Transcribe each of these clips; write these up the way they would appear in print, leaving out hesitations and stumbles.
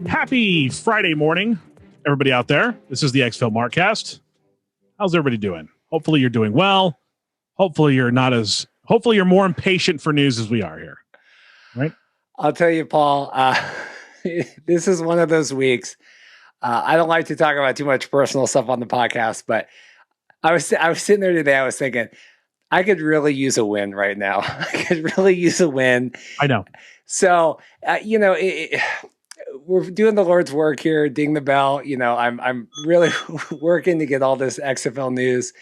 Happy Friday morning, everybody out there. This is the XFL Markcast. How's everybody doing? Hopefully you're doing well. Hopefully you're more impatient for news as we are here, right? I'll tell you, Paul, this is one of those weeks. I don't like to talk about too much personal stuff on the podcast, but I was sitting there today. I was thinking, I could really use a win right now. I could really use a win. I know. So, we're doing the Lord's work here. Ding the bell. I'm really working to get all this XFL news.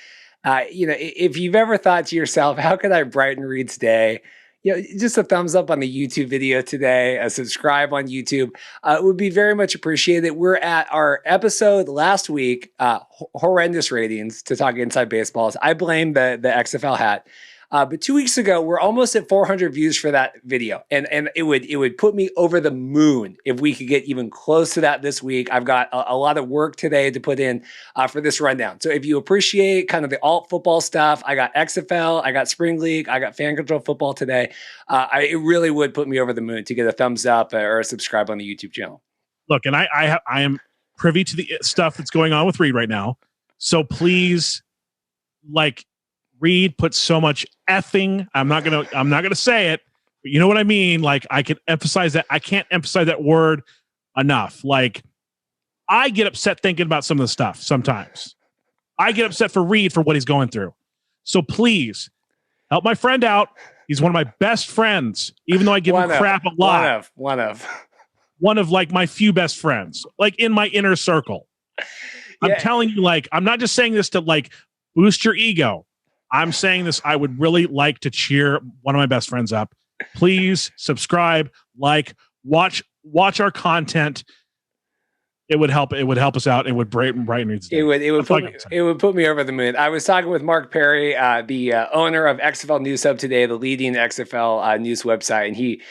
If you've ever thought to yourself, how could I brighten Reed's day? Just a thumbs up on the YouTube video today, a subscribe on YouTube. It would be very much appreciated. We're at our episode last week, horrendous ratings to talk inside baseballs. I blame the XFL hat. But 2 weeks ago, we're almost at 400 views for that video. And it would put me over the moon if we could get even close to that this week. I've got a lot of work today to put in for this rundown. So if you appreciate kind of the alt football stuff, I got XFL, I got Spring League, I got Fan Control Football today. It really would put me over the moon to get a thumbs up or a subscribe on the YouTube channel. Look, and I am privy to the stuff that's going on with Reed right now. So please, Reed puts so much effing. I'm not gonna say it, but you know what I mean. I can emphasize that. I can't emphasize that word enough. I get upset thinking about some of the stuff sometimes. I get upset for Reed for what he's going through. So please help my friend out. He's one of my best friends, even though I give him crap a lot. One of my few best friends, in my inner circle. I'm telling you, I'm not just saying this to boost your ego. I'm saying this. I would really like to cheer one of my best friends up. Please subscribe, watch our content. It would help. It would help us out. It would brighten Reed's day. It would put me over the moon. I was talking with Mark Perry, the owner of XFL News Hub today, the leading XFL news website, and he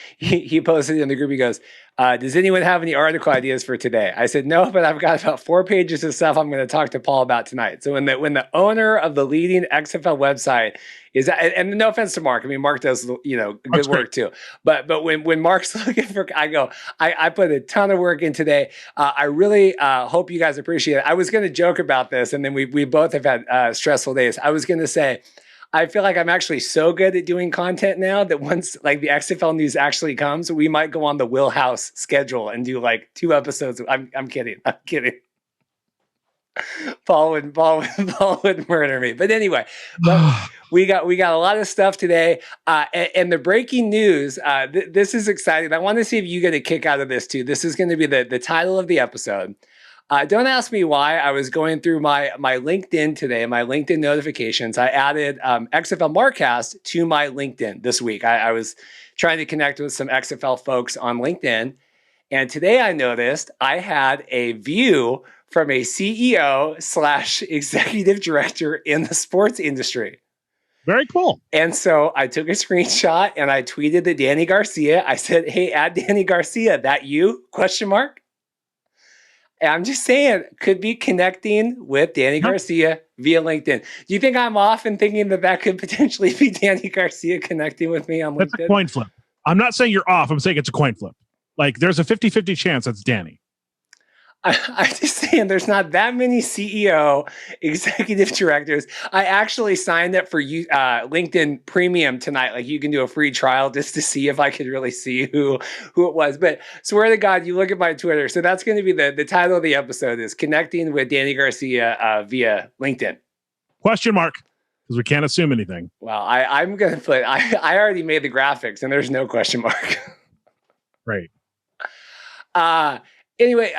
posted in the group. He goes, does anyone have any article ideas for today? I said, no, but I've got about 4 pages of stuff I'm going to talk to Paul about tonight. So when the owner of the leading XFL website is, and no offense to Mark, I mean, Mark does, good work too. But when Mark's looking for, I put a ton of work in today. I really hope you guys appreciate it. I was going to joke about this, and then we both have had stressful days. I was going to say, I feel like I'm actually so good at doing content now that once the XFL news actually comes, we might go on the Wheelhouse schedule and do 2 episodes. I'm kidding. Paul would murder me. But anyway, we got a lot of stuff today. And the breaking news, this is exciting. I want to see if you get a kick out of this too. This is going to be the title of the episode. Don't ask me why. I was going through my LinkedIn today, my LinkedIn notifications. I added XFL Markcast to my LinkedIn this week. I was trying to connect with some XFL folks on LinkedIn. And today I noticed I had a view from a CEO/executive director in the sports industry. Very cool. And so I took a screenshot and I tweeted to Dany Garcia. I said, hey, add Dany Garcia. That you? ? I'm just saying, could be connecting with Dany Garcia via LinkedIn. Do you think I'm off in thinking that could potentially be Dany Garcia connecting with me on LinkedIn? That's a coin flip. I'm not saying you're off. I'm saying it's a coin flip. There's a 50-50 chance that's Dany. I'm just saying there's not that many CEO executive directors. I actually signed up for LinkedIn Premium tonight. You can do a free trial just to see if I could really see who it was. But swear to God, you look at my Twitter. So that's going to be the title of the episode is Connecting with Dany Garcia via LinkedIn. ? Because we can't assume anything. Well, I'm going to put, I already made the graphics and there's no question mark. Right. Anyway,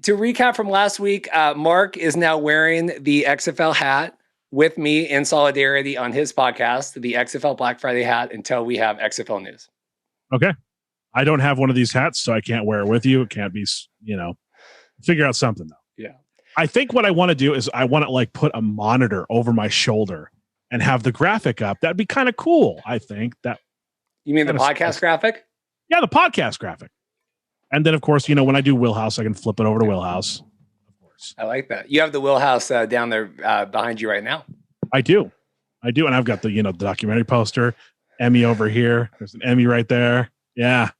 to recap from last week, Mark is now wearing the XFL hat with me in solidarity on his podcast, the XFL Black Friday hat, until we have XFL news. Okay. I don't have one of these hats, so I can't wear it with you. It can't be, figure out something though. Yeah. I think what I want to do is I want to put a monitor over my shoulder and have the graphic up. That'd be kind of cool. I think that. You mean the podcast graphic? Yeah, the podcast graphic. And then, of course, when I do Wheelhouse, I can flip it over to Wheelhouse. Of course. I like that. You have the Wheelhouse down there behind you right now. I do. I do. And I've got the, the documentary poster, Emmy over here. There's an Emmy right there. Yeah.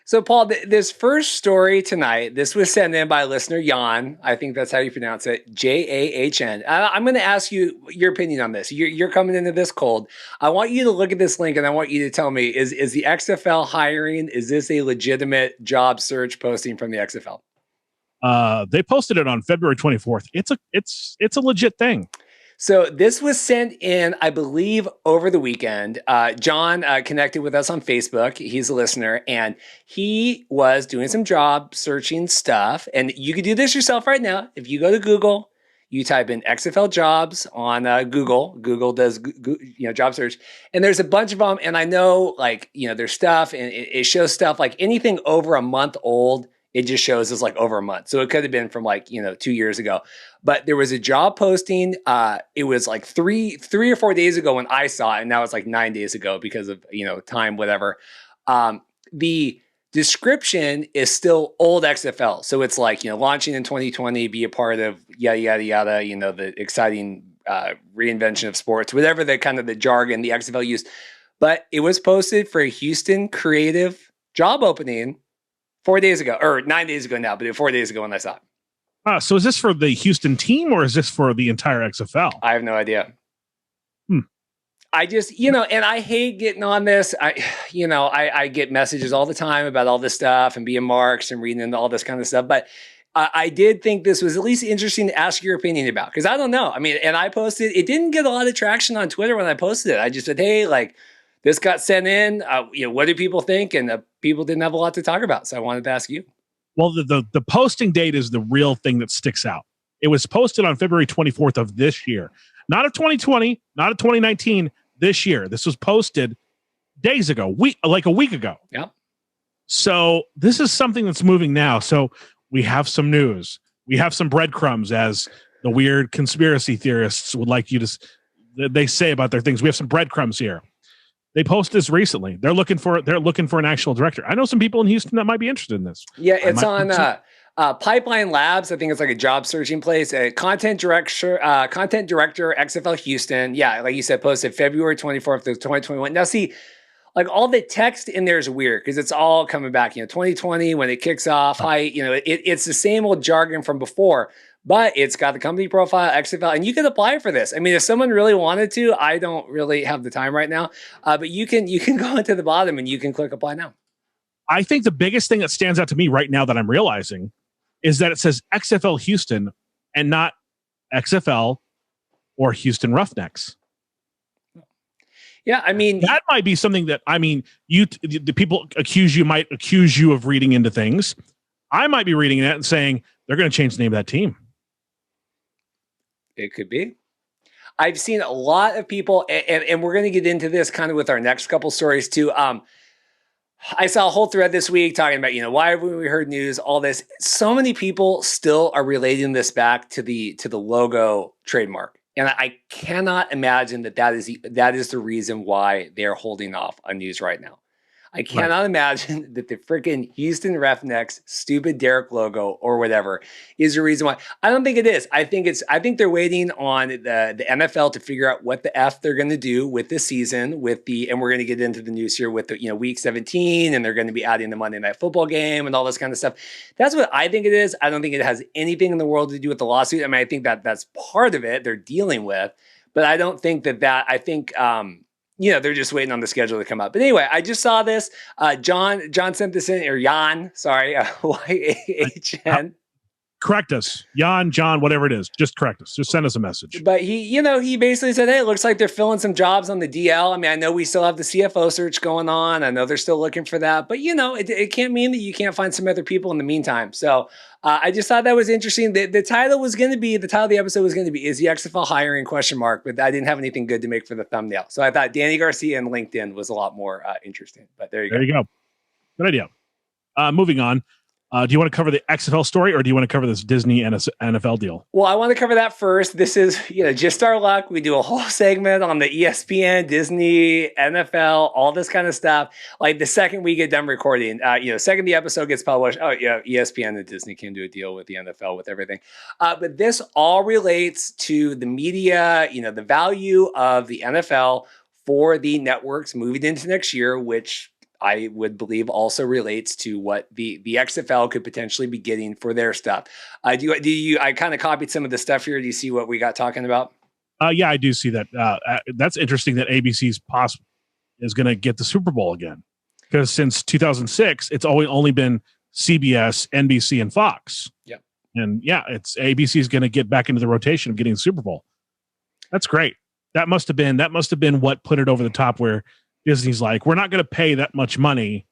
So Paul, this first story tonight, this was sent in by listener Jan. I think that's how you pronounce it. Jahn. I'm going to ask you your opinion on this. You're coming into this cold. I want you to look at this link and I want you to tell me, is the XFL hiring, is this a legitimate job search posting from the XFL? They posted it on February 24th. It's a legit thing. So this was sent in, I believe, over the weekend. John connected with us on Facebook. He's a listener, and he was doing some job searching stuff. And you could do this yourself right now. If you go to Google, you type in XFL jobs on Google. Google does job search, and there's a bunch of them. And I know, there's stuff, and it shows stuff like anything over a month old. It just shows as over a month. So it could have been from 2 years ago. But there was a job posting. It was three or 4 days ago when I saw it. And now it's 9 days ago because of, time, whatever. The description is still old XFL. So it's launching in 2020, be a part of yada, yada, yada, the exciting reinvention of sports, whatever the kind of the jargon the XFL used. But it was posted for a Houston creative job opening 4 days ago, or 9 days ago now, but 4 days ago when I saw it. So is this for the Houston team or is this for the entire XFL? I have no idea. I just, and I hate getting on this. I get messages all the time about all this stuff and being marks and reading all this kind of stuff. But I did think this was at least interesting to ask your opinion about, because I don't know. I mean, and I posted, it didn't get a lot of traction on Twitter when I posted it. I just said, hey, this got sent in. What do people think? And people didn't have a lot to talk about. So I wanted to ask you. Well, the posting date is the real thing that sticks out. It was posted on February 24th of this year. Not of 2020, not of 2019, this year. This was posted days ago, a week ago. Yeah. So this is something that's moving now. So we have some news. We have some breadcrumbs, as the weird conspiracy theorists would like you to, they say about their things. We have some breadcrumbs here. They posted this recently. They're looking for an actual director. I know some people in Houston that might be interested in this. Yeah, it's on Pipeline Labs. I think it's a job searching place. Content director, XFL Houston. Yeah, like you said, posted February 24th of 2021. Now, see, all the text in there is weird because it's all coming back. 2020 when it kicks off. It's the same old jargon from before. But it's got the company profile, XFL, and you can apply for this. I mean, if someone really wanted to, I don't really have the time right now, but you can go into the bottom and you can click apply now. I think the biggest thing that stands out to me right now that I'm realizing is that it says XFL Houston and not XFL or Houston Roughnecks. Yeah, I mean, that might be something that, the people might accuse you of reading into things. I might be reading that and saying they're going to change the name of that team. It could be. I've seen a lot of people, and we're going to get into this kind of with our next couple stories too. I saw a whole thread this week talking about, why haven't we heard news, all this. So many people still are relating this back to the logo trademark. And I cannot imagine that is the reason why they're holding off on news right now. I cannot imagine that the freaking Houston Roughnecks stupid Derek logo or whatever is the reason why. I don't think it is. I think they're waiting on the NFL to figure out what the F they're going to do with this season, and we're going to get into the news here with the week 17, and they're going to be adding the Monday Night Football game and all this kind of stuff. That's what I think it is. I don't think it has anything in the world to do with the lawsuit. I mean, I think that's part of it they're dealing with, but I don't think I think they're just waiting on the schedule to come up. But anyway, I just saw this. John sent this in, or Jan, sorry, Y-A-H-N. Correct us. Jan, John, whatever it is. Just correct us. Just send us a message. But he basically said, hey, it looks like they're filling some jobs on the DL. I mean, I know we still have the CFO search going on. I know they're still looking for that. But, it can't mean that you can't find some other people in the meantime. So I just thought that was interesting. The title of the episode was going to be, is the XFL hiring ? But I didn't have anything good to make for the thumbnail. So I thought Dany Garcia and LinkedIn was a lot more interesting. But there you go. Good idea. Moving on. Do you want to cover the XFL story, or do you want to cover this Disney and NFL deal? Well, I want to cover that first. This is, just our luck. We do a whole segment on the ESPN, Disney, NFL, all this kind of stuff. Like the second we get done recording, second the episode gets published, ESPN and Disney can do a deal with the NFL with everything. But this all relates to the media, the value of the NFL for the networks moving into next year, which I would believe also relates to what the XFL could potentially be getting for their stuff. I kind of copied some of the stuff here. Do you see what we got talking about? Yeah, I do see that. That's interesting that ABC's is going to get the Super Bowl again, because since 2006, it's only been CBS, NBC, and Fox. Yeah. And it's ABC is going to get back into the rotation of getting the Super Bowl. That's great. That must have been what put it over the top, where Disney's like, we're not going to pay that much money.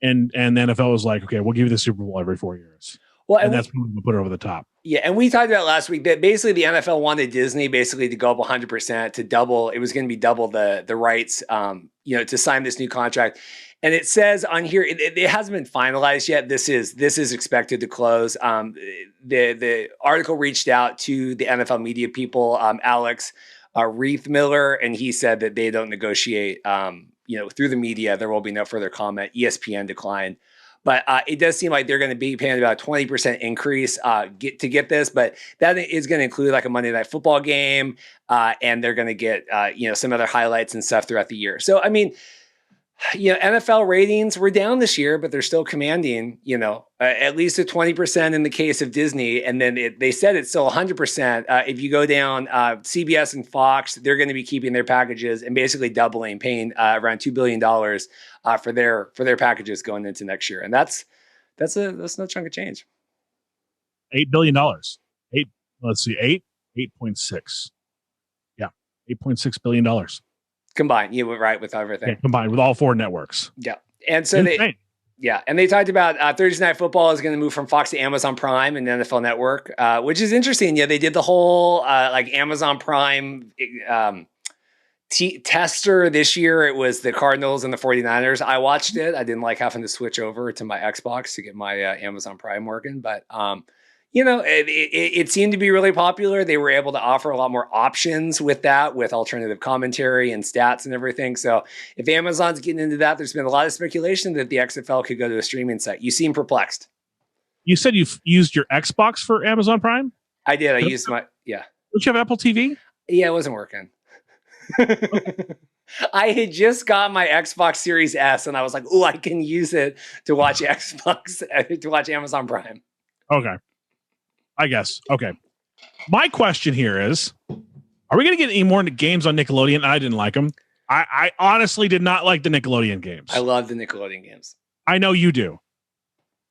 And the NFL was like, okay, we'll give you the Super Bowl every 4 years. Well, and that's going to put it over the top. Yeah. And we talked about last week that basically the NFL wanted Disney basically to go up 100% to double. It was going to be double the rights, to sign this new contract. And it says on here, it hasn't been finalized yet. This is expected to close. The article reached out to the NFL media people, Alex Reith Miller, and he said that they don't negotiate, through the media. There will be no further comment. ESPN declined. But it does seem like they're going to be paying about a 20% increase to get this. But that is going to include like a Monday Night Football game, and they're going to get, some other highlights and stuff throughout the year. So, I mean, NFL ratings were down this year, but they're still commanding, at least a 20% in the case of Disney. And then they said it's still 100%. If you go down CBS and Fox, they're going to be keeping their packages and basically doubling, paying around $2 billion for their packages going into next year. And that's no chunk of change. $8 billion. 8.6. Yeah. $8.6 billion. Combined, right, with everything. Yeah, combined with all four networks. Yeah. And so they talked about Thursday Night Football is going to move from Fox to Amazon Prime and the NFL Network, which is interesting. Yeah, they did the whole Amazon Prime tester this year. It was the Cardinals and the 49ers. I watched it. I didn't like having to switch over to my Xbox to get my Amazon Prime working, but it seemed to be really popular. They were able to offer a lot more options with that, with alternative commentary and stats and everything. So if Amazon's getting into that, there's been a lot of speculation that the XFL could go to a streaming site. You seem perplexed. You said you've used your Xbox for Amazon Prime? I did. I used my. Don't you have Apple TV? Yeah, it wasn't working. I had just got my Xbox Series S and I was like, oh, I can use it to watch to watch Amazon Prime. Okay. I guess. Okay. My question here is, are we going to get any more games on Nickelodeon? I didn't like them. I honestly did not like the Nickelodeon games. I love the Nickelodeon games. I know you do.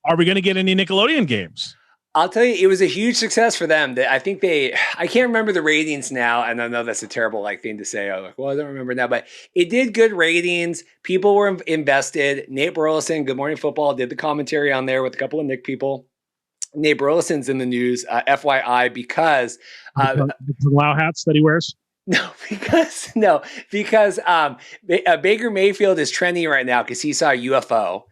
Are we going to get any Nickelodeon games? I'll tell you, it was a huge success for them. I can't remember the ratings now, and I know that's a terrible thing to say. I'm like, well, I don't remember now, but it did good ratings. People were invested. Nate Burleson, Good Morning Football, did the commentary on there with a couple of Nick people. Nate Burleson's in the news, FYI, because the wow hats that he wears. Because Baker Mayfield is trending right now because he saw a UFO,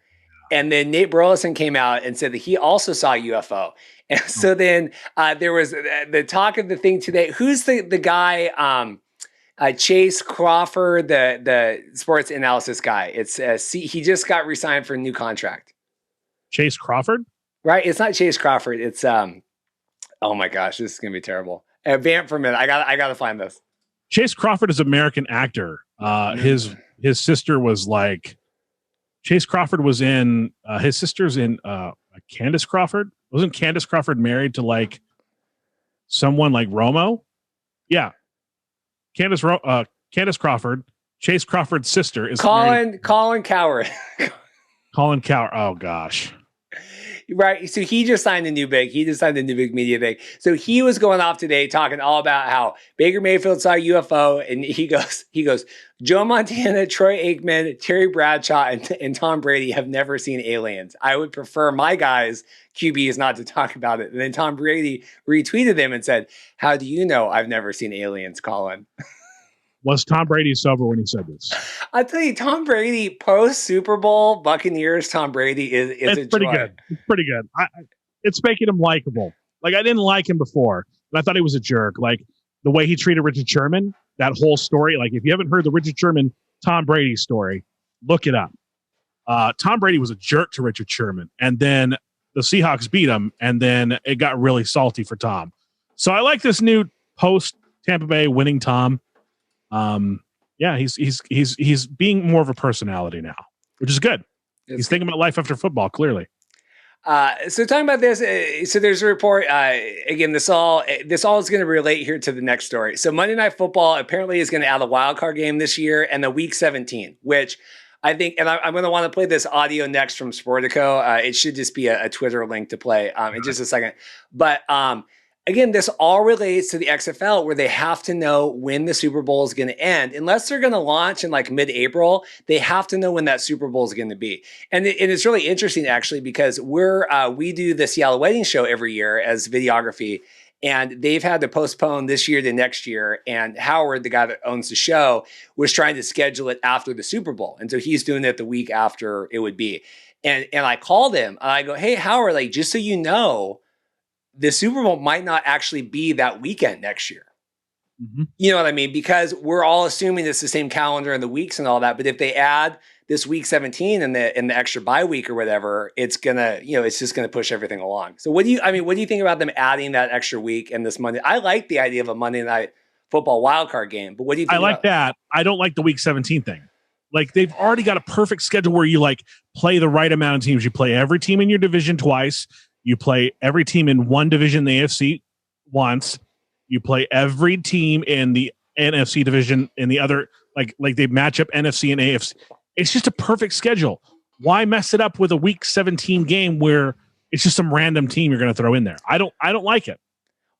and then Nate Burleson came out and said that he also saw a UFO, and so then there was the talk of the thing today. Who's the guy? Chase Crawford, the sports analysis guy. It's he just got re-signed for a new contract. Chase Crawford. Right, it's not Chase Crawford. It's oh my gosh, this is gonna be terrible. Vamp for a minute. I gotta find this. Chase Crawford is an American actor. His sister was Chase Crawford was in. His sister's in. Candace Crawford. Wasn't Candace Crawford married to someone like Romo? Yeah, Candace Crawford. Chase Crawford's sister is Colin Coward. Colin Coward. Oh gosh. Right. So he just signed a new big media thing. So he was going off today talking all about how Baker Mayfield saw a UFO, and he goes, Joe Montana, Troy Aikman, Terry Bradshaw, and Tom Brady have never seen aliens. I would prefer my guys, QBs, not to talk about it. And then Tom Brady retweeted them and said, how do you know I've never seen aliens, Colin? Was Tom Brady sober when he said this? I'll tell you, Tom Brady post Super Bowl Buccaneers. Tom Brady is a pretty joy. good. It's pretty good. It's making him likable. Like I didn't like him before, but I thought he was a jerk. Like the way he treated Richard Sherman, that whole story. Like if you haven't heard the Richard Sherman Tom Brady story, look it up. Tom Brady was a jerk to Richard Sherman, and then the Seahawks beat him, and then it got really salty for Tom. So I like this new post Tampa Bay winning Tom. Yeah, he's being more of a personality now, which is good. He's thinking about life after football, clearly. So talking about this, so there's a report. Again, this all is going to relate here to the next story. So Monday Night Football apparently is going to add a wild card game this year and the Week 17, which I think, and I'm going to want to play this audio next from Sportico. It should just be a Twitter link to play in just a second. But again, this all relates to the XFL where they have to know when the Super Bowl is going to end. Unless they're going to launch in like mid-April, they have to know when that Super Bowl is going to be. And it's really interesting actually because we do the Seattle Wedding Show every year as videography, and they've had to postpone this year to next year. And Howard, the guy that owns the show, was trying to schedule it after the Super Bowl. And so he's doing it the week after it would be. And I called him and I go, hey, Howard, like, just so you know, the Super Bowl might not actually be that weekend next year. Mm-hmm. You know what I mean? Because we're all assuming it's the same calendar and the weeks and all that. But if they add this Week 17 and the extra bye week or whatever, it's gonna, it's just gonna push everything along. So what do you think about them adding that extra week and this Monday? I like the idea of a Monday Night Football wildcard game, but what do you think? I like that. I don't like the Week 17 thing. Like they've already got a perfect schedule where you like play the right amount of teams. You play every team in your division twice. You play every team in one division, the AFC once. You play every team in the NFC division in the other, like they match up NFC and AFC. It's just a perfect schedule. Why mess it up with a Week 17 game where it's just some random team you're going to throw in there? I don't like it.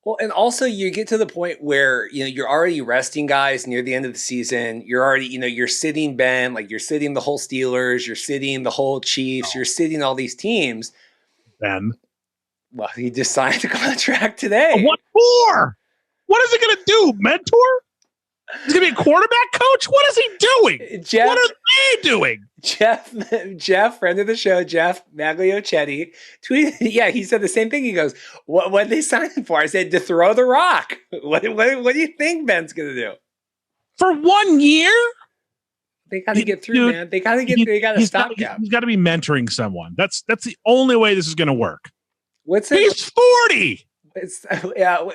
Well, and also you get to the point where, you're already resting guys near the end of the season. You're already, you're sitting Ben, like you're sitting the whole Steelers, you're sitting the whole Chiefs, you're sitting all these teams. Ben. Well, he just signed a contract today. What for? What is he going to do? Mentor? He's going to be a quarterback coach? What is he doing? Jeff, what are they doing? Jeff, friend of the show, Jeff Magliochetti, tweeted. Yeah, he said the same thing. He goes, "What are they signing for?" I said, "To throw the rock." What do you think Ben's going to do? For 1 year? They got to get through, man. They got to get through. They got to stop gap. He's got to be mentoring someone. That's the only way this is going to work. He's 40. It's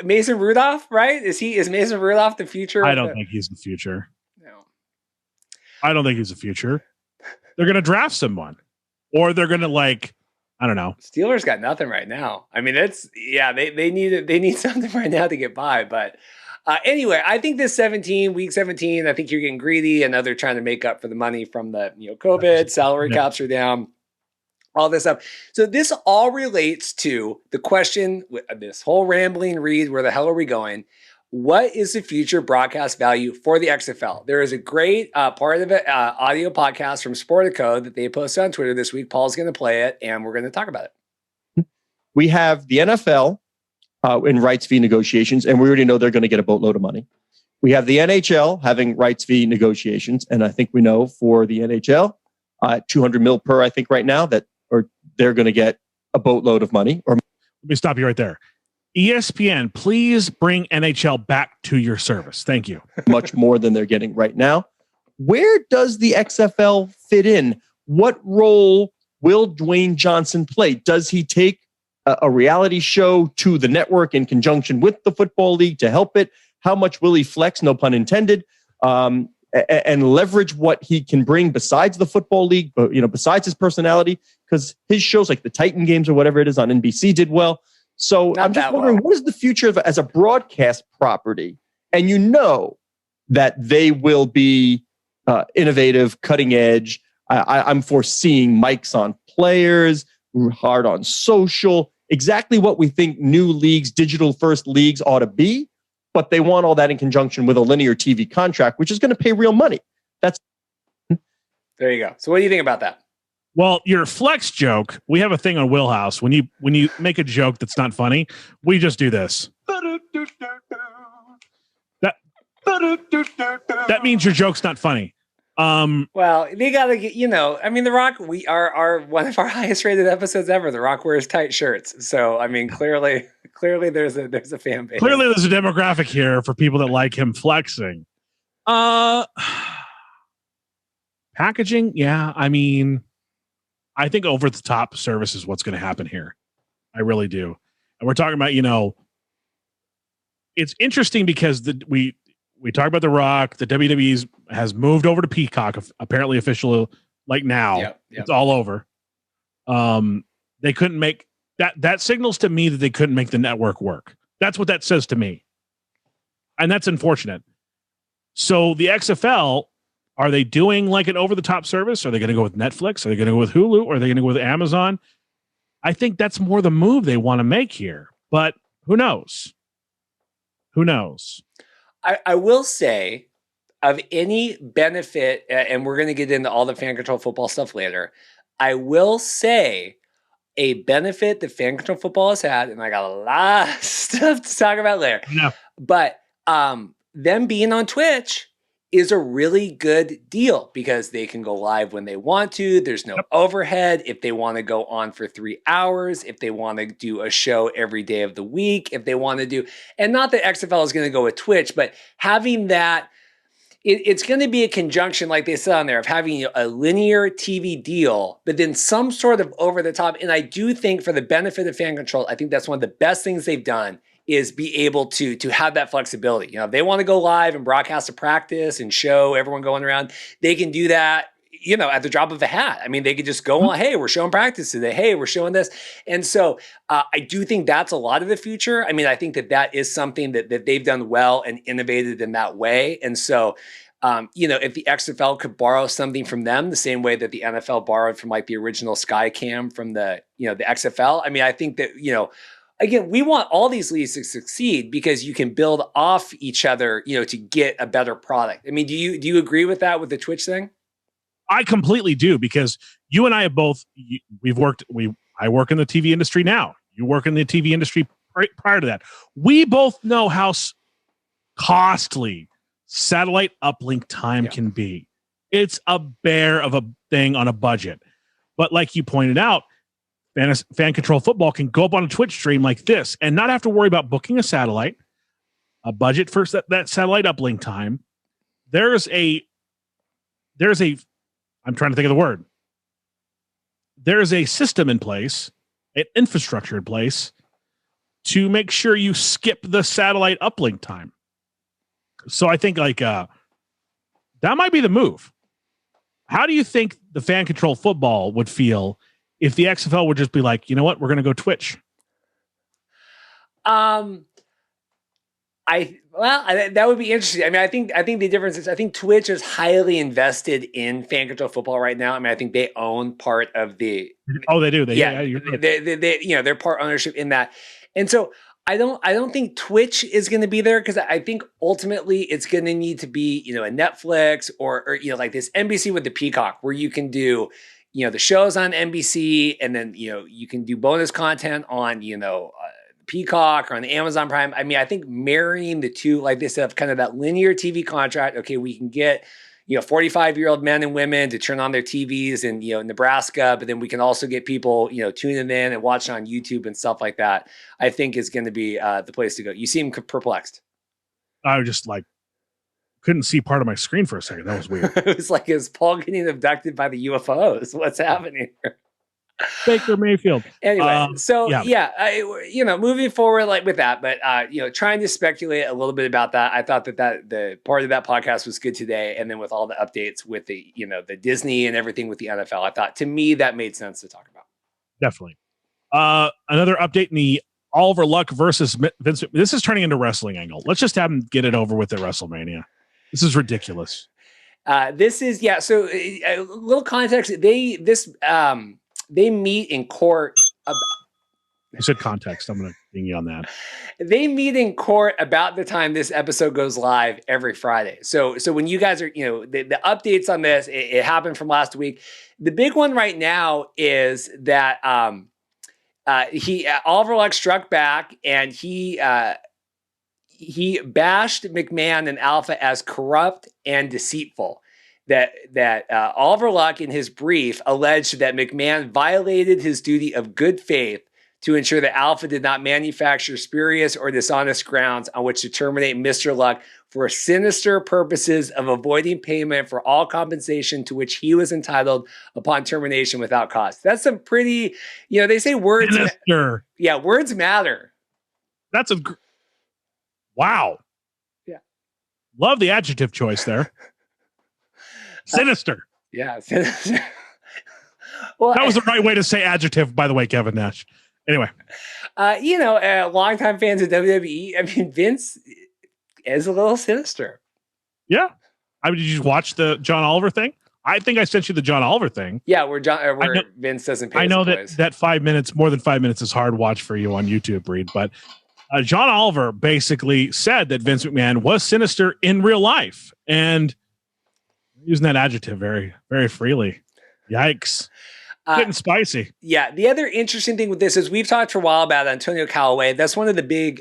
Mason Rudolph, right? Is Mason Rudolph the future? I don't think he's the future. No, I don't think he's the future. They're going to draft someone, or they're going to I don't know. Steelers got nothing right now. I mean, they need something right now to get by. But anyway, I think this Week 17. I think you're getting greedy, and they're trying to make up for the money from the COVID. Salary caps are down. All this stuff. So this all relates to the question, this whole rambling read, where the hell are we going? What is the future broadcast value for the XFL? There is a great part of it, audio podcast from Sportico that they posted on Twitter this week. Paul's going to play it, and we're going to talk about it. We have the NFL in rights fee negotiations, and we already know they're going to get a boatload of money. We have the NHL having rights fee negotiations, and I think we know for the NHL, $200 million per, I think right now, or they're going to get a boatload of money. Or let me stop you right there. ESPN, please bring NHL back to your service. Thank you. Much more than they're getting right now. Where does the XFL fit in? What role will Dwayne Johnson play? Does he take a reality show to the network in conjunction with the Football League to help it? How much will he flex, no pun intended, and leverage what he can bring besides the Football League, but besides his personality? Because his shows like the Titan games or whatever it is on NBC did well. So I'm just wondering, what is the future of as a broadcast property? And that they will be innovative, cutting edge. I'm foreseeing mics on players, hard on social, exactly what we think new leagues, digital first leagues ought to be. But they want all that in conjunction with a linear TV contract, which is going to pay real money. There you go. So what do you think about that? Well, your flex joke, we have a thing on Wheelhouse. When you make a joke that's not funny, we just do this. That means your joke's not funny. Well, they gotta get, I mean, The Rock, we are one of our highest rated episodes ever. The Rock wears tight shirts. So, I mean, clearly there's a fan base. Clearly there's a demographic here for people that like him flexing. Packaging. Yeah. I mean, I think over the top service is what's going to happen here. I really do. And we're talking about, it's interesting because we talk about The Rock, the WWE has moved over to Peacock, apparently official, like now. Yep. It's all over. They couldn't make that signals to me that they couldn't make the network work. That's what that says to me. And that's unfortunate. So the XFL, are they doing like an over-the-top service? Are they going to go with Netflix? Are they going to go with Hulu? Or are they going to go with Amazon? I think that's more the move they want to make here. But who knows? Who knows? I will say, of any benefit, and we're going to get into all the fan control football stuff later, I will say a benefit that fan control football has had, and I got a lot of stuff to talk about later, but them being on Twitch is a really good deal because they can go live when they want to. There's no overhead. If they want to go on for 3 hours, if they want to do a show every day of the week, if they want to do, and not that XFL is going to go with Twitch, but having that, it's going to be a conjunction, like they said on there, of having a linear TV deal, but then some sort of over the top. And I do think for the benefit of fan control, I think that's one of the best things they've done is be able to have that flexibility. If they want to go live and broadcast a practice and show everyone going around, they can do that, at the drop of a hat. I mean, they could just go on, hey, we're showing practice today. Hey, we're showing this. And so I do think that's a lot of the future. I mean, I think that is something that they've done well and innovated in that way. And so, if the XFL could borrow something from them, the same way that the NFL borrowed from like the original Skycam from the XFL. I mean, I think that, again, we want all these leagues to succeed because you can build off each other, to get a better product. I mean, do you agree with that with the Twitch thing? I completely do, because you and I have both, I work in the TV industry now. You work in the TV industry prior to that. We both know how costly satellite uplink time can be. It's a bear of a thing on a budget. But like you pointed out, fan control football can go up on a Twitch stream like this and not have to worry about booking a satellite, a budget for that satellite uplink time. There's a I'm trying to think of the word. There's a system in place, an infrastructure in place to make sure you skip the satellite uplink time. So I think that might be the move. How do you think the fan control football would feel if the XFL would just be like, you know what, we're going to go Twitch? That would be interesting. I mean, I think the difference is I think Twitch is highly invested in fan control football right now. I mean, I think they own part of the. Oh, they do. They're part ownership in that, and so I don't think Twitch is going to be there because I think ultimately it's going to need to be a Netflix or like this NBC with the Peacock where you can do the shows on NBC and then you can do bonus content on Peacock or on the Amazon Prime. I mean, I think marrying the two, like they said, kind of that linear TV contract. Okay, we can get 45-year-old men and women to turn on their TVs in Nebraska, but then we can also get people tuning in and watching on YouTube and stuff like that. I think is going to be the place to go. You seem perplexed. I was just like couldn't see part of my screen for a second. That was weird. It was like, is Paul getting abducted by the UFOs? What's happening here? Baker Mayfield. Anyway, moving forward like with that, but trying to speculate a little bit about that. I thought that the part of that podcast was good today, and then with all the updates with the the Disney and everything with the NFL, I thought to me that made sense to talk about. Definitely. Another update in the Oliver Luck versus Vince. This is turning into wrestling angle. Let's just have him get it over with at WrestleMania. This is ridiculous. This is So a little context. They meet in court. You said context. I'm going to ding you on that. They meet in court about the time this episode goes live every Friday. So when you guys are, the updates on this, it happened from last week. The big one right now is that Oliver Luck struck back, and he he bashed McMahon and Alpha as corrupt and deceitful. That Oliver Luck in his brief alleged that McMahon violated his duty of good faith to ensure that Alpha did not manufacture spurious or dishonest grounds on which to terminate Mr. Luck for sinister purposes of avoiding payment for all compensation to which he was entitled upon termination without cost. That's some pretty, they say words. Sinister. Words matter. That's wow. Yeah. Love the adjective choice there. Sinister. Sinister. Well, that was the right way to say adjective, by the way, Kevin Nash. Anyway. Longtime fans of WWE, I mean, Vince is a little sinister. Yeah. Did you watch the John Oliver thing? I think I sent you the John Oliver thing. Yeah, where Vince doesn't pay. I know that 5 minutes, more than 5 minutes is hard watch for you on YouTube, Reed, but John Oliver basically said that Vince McMahon was sinister in real life, and using that adjective very, very freely. Yikes. Getting spicy. Yeah. The other interesting thing with this is we've talked for a while about Antonio Callaway. That's one of the big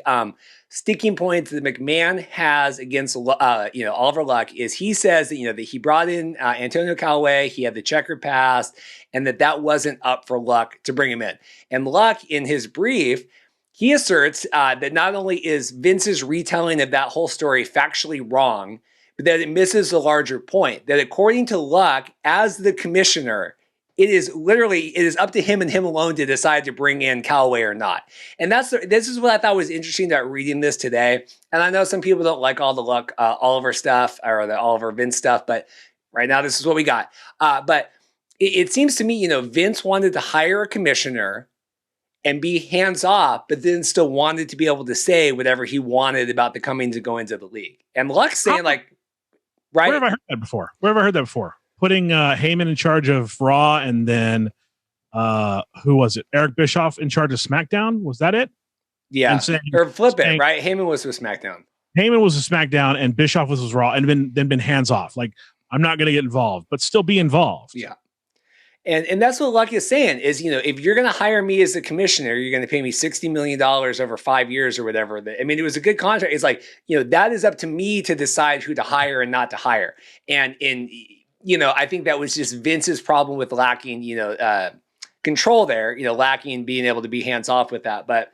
sticking points that McMahon has against Oliver Luck is he says that that he brought in Antonio Callaway, he had the checkered past, and that wasn't up for Luck to bring him in. And Luck, in his brief, he asserts that not only is Vince's retelling of that whole story factually wrong, but that it misses the larger point, that according to Luck, as the commissioner, it is up to him and him alone to decide to bring in Callaway or not. And this is what I thought was interesting about reading this today. And I know some people don't like all the Luck Oliver stuff or the Oliver Vince stuff, but right now this is what we got. But it seems to me, Vince wanted to hire a commissioner and be hands off, but then still wanted to be able to say whatever he wanted about the coming to go into the league. And Luck's saying right? Where have I heard that before? Putting Heyman in charge of Raw, and then who was it? Eric Bischoff in charge of SmackDown? Was that it? Yeah. Or flip it, right? Heyman was with SmackDown. Heyman was with SmackDown, and Bischoff was with Raw, and then been hands off. Like, I'm not going to get involved, but still be involved. Yeah. And that's what Luck is saying is, if you're going to hire me as a commissioner, you're going to pay me $60 million over 5 years or whatever. I mean, it was a good contract. It's like, that is up to me to decide who to hire and not to hire. And I think that was just Vince's problem with lacking, control there, lacking being able to be hands off with that. But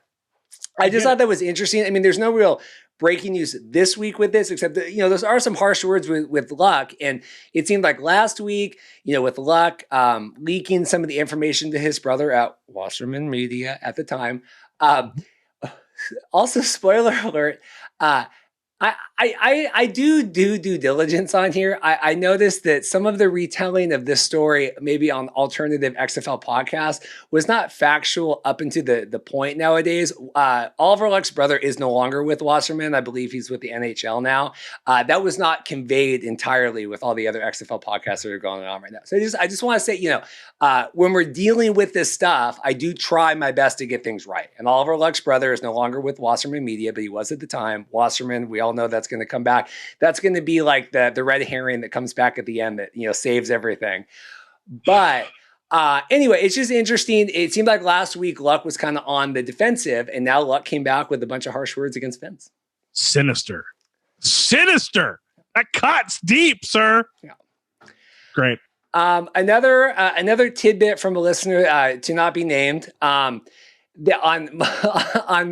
I just thought that was interesting. I mean, there's no real breaking news this week with this, except that, there are some harsh words with Luck. And it seemed like last week, with Luck leaking some of the information to his brother at Wasserman Media at the time. Also, spoiler alert, I do due diligence on here. I noticed that some of the retelling of this story, maybe on alternative XFL podcast, was not factual up into the point nowadays. Oliver Luck's brother is no longer with Wasserman. I believe he's with the NHL now. That was not conveyed entirely with all the other XFL podcasts that are going on right now. So I just want to say, when we're dealing with this stuff, I do try my best to get things right. And Oliver Luck's brother is no longer with Wasserman Media, but he was at the time. Wasserman, we all know that's going to come back. That's going to be like the red herring that comes back at the end that, saves everything. But anyway, it's just interesting. It seemed like last week Luck was kind of on the defensive, and now Luck came back with a bunch of harsh words against Vince. Sinister. That cuts deep, sir. Yeah. Great. Another tidbit from a listener to not be named. On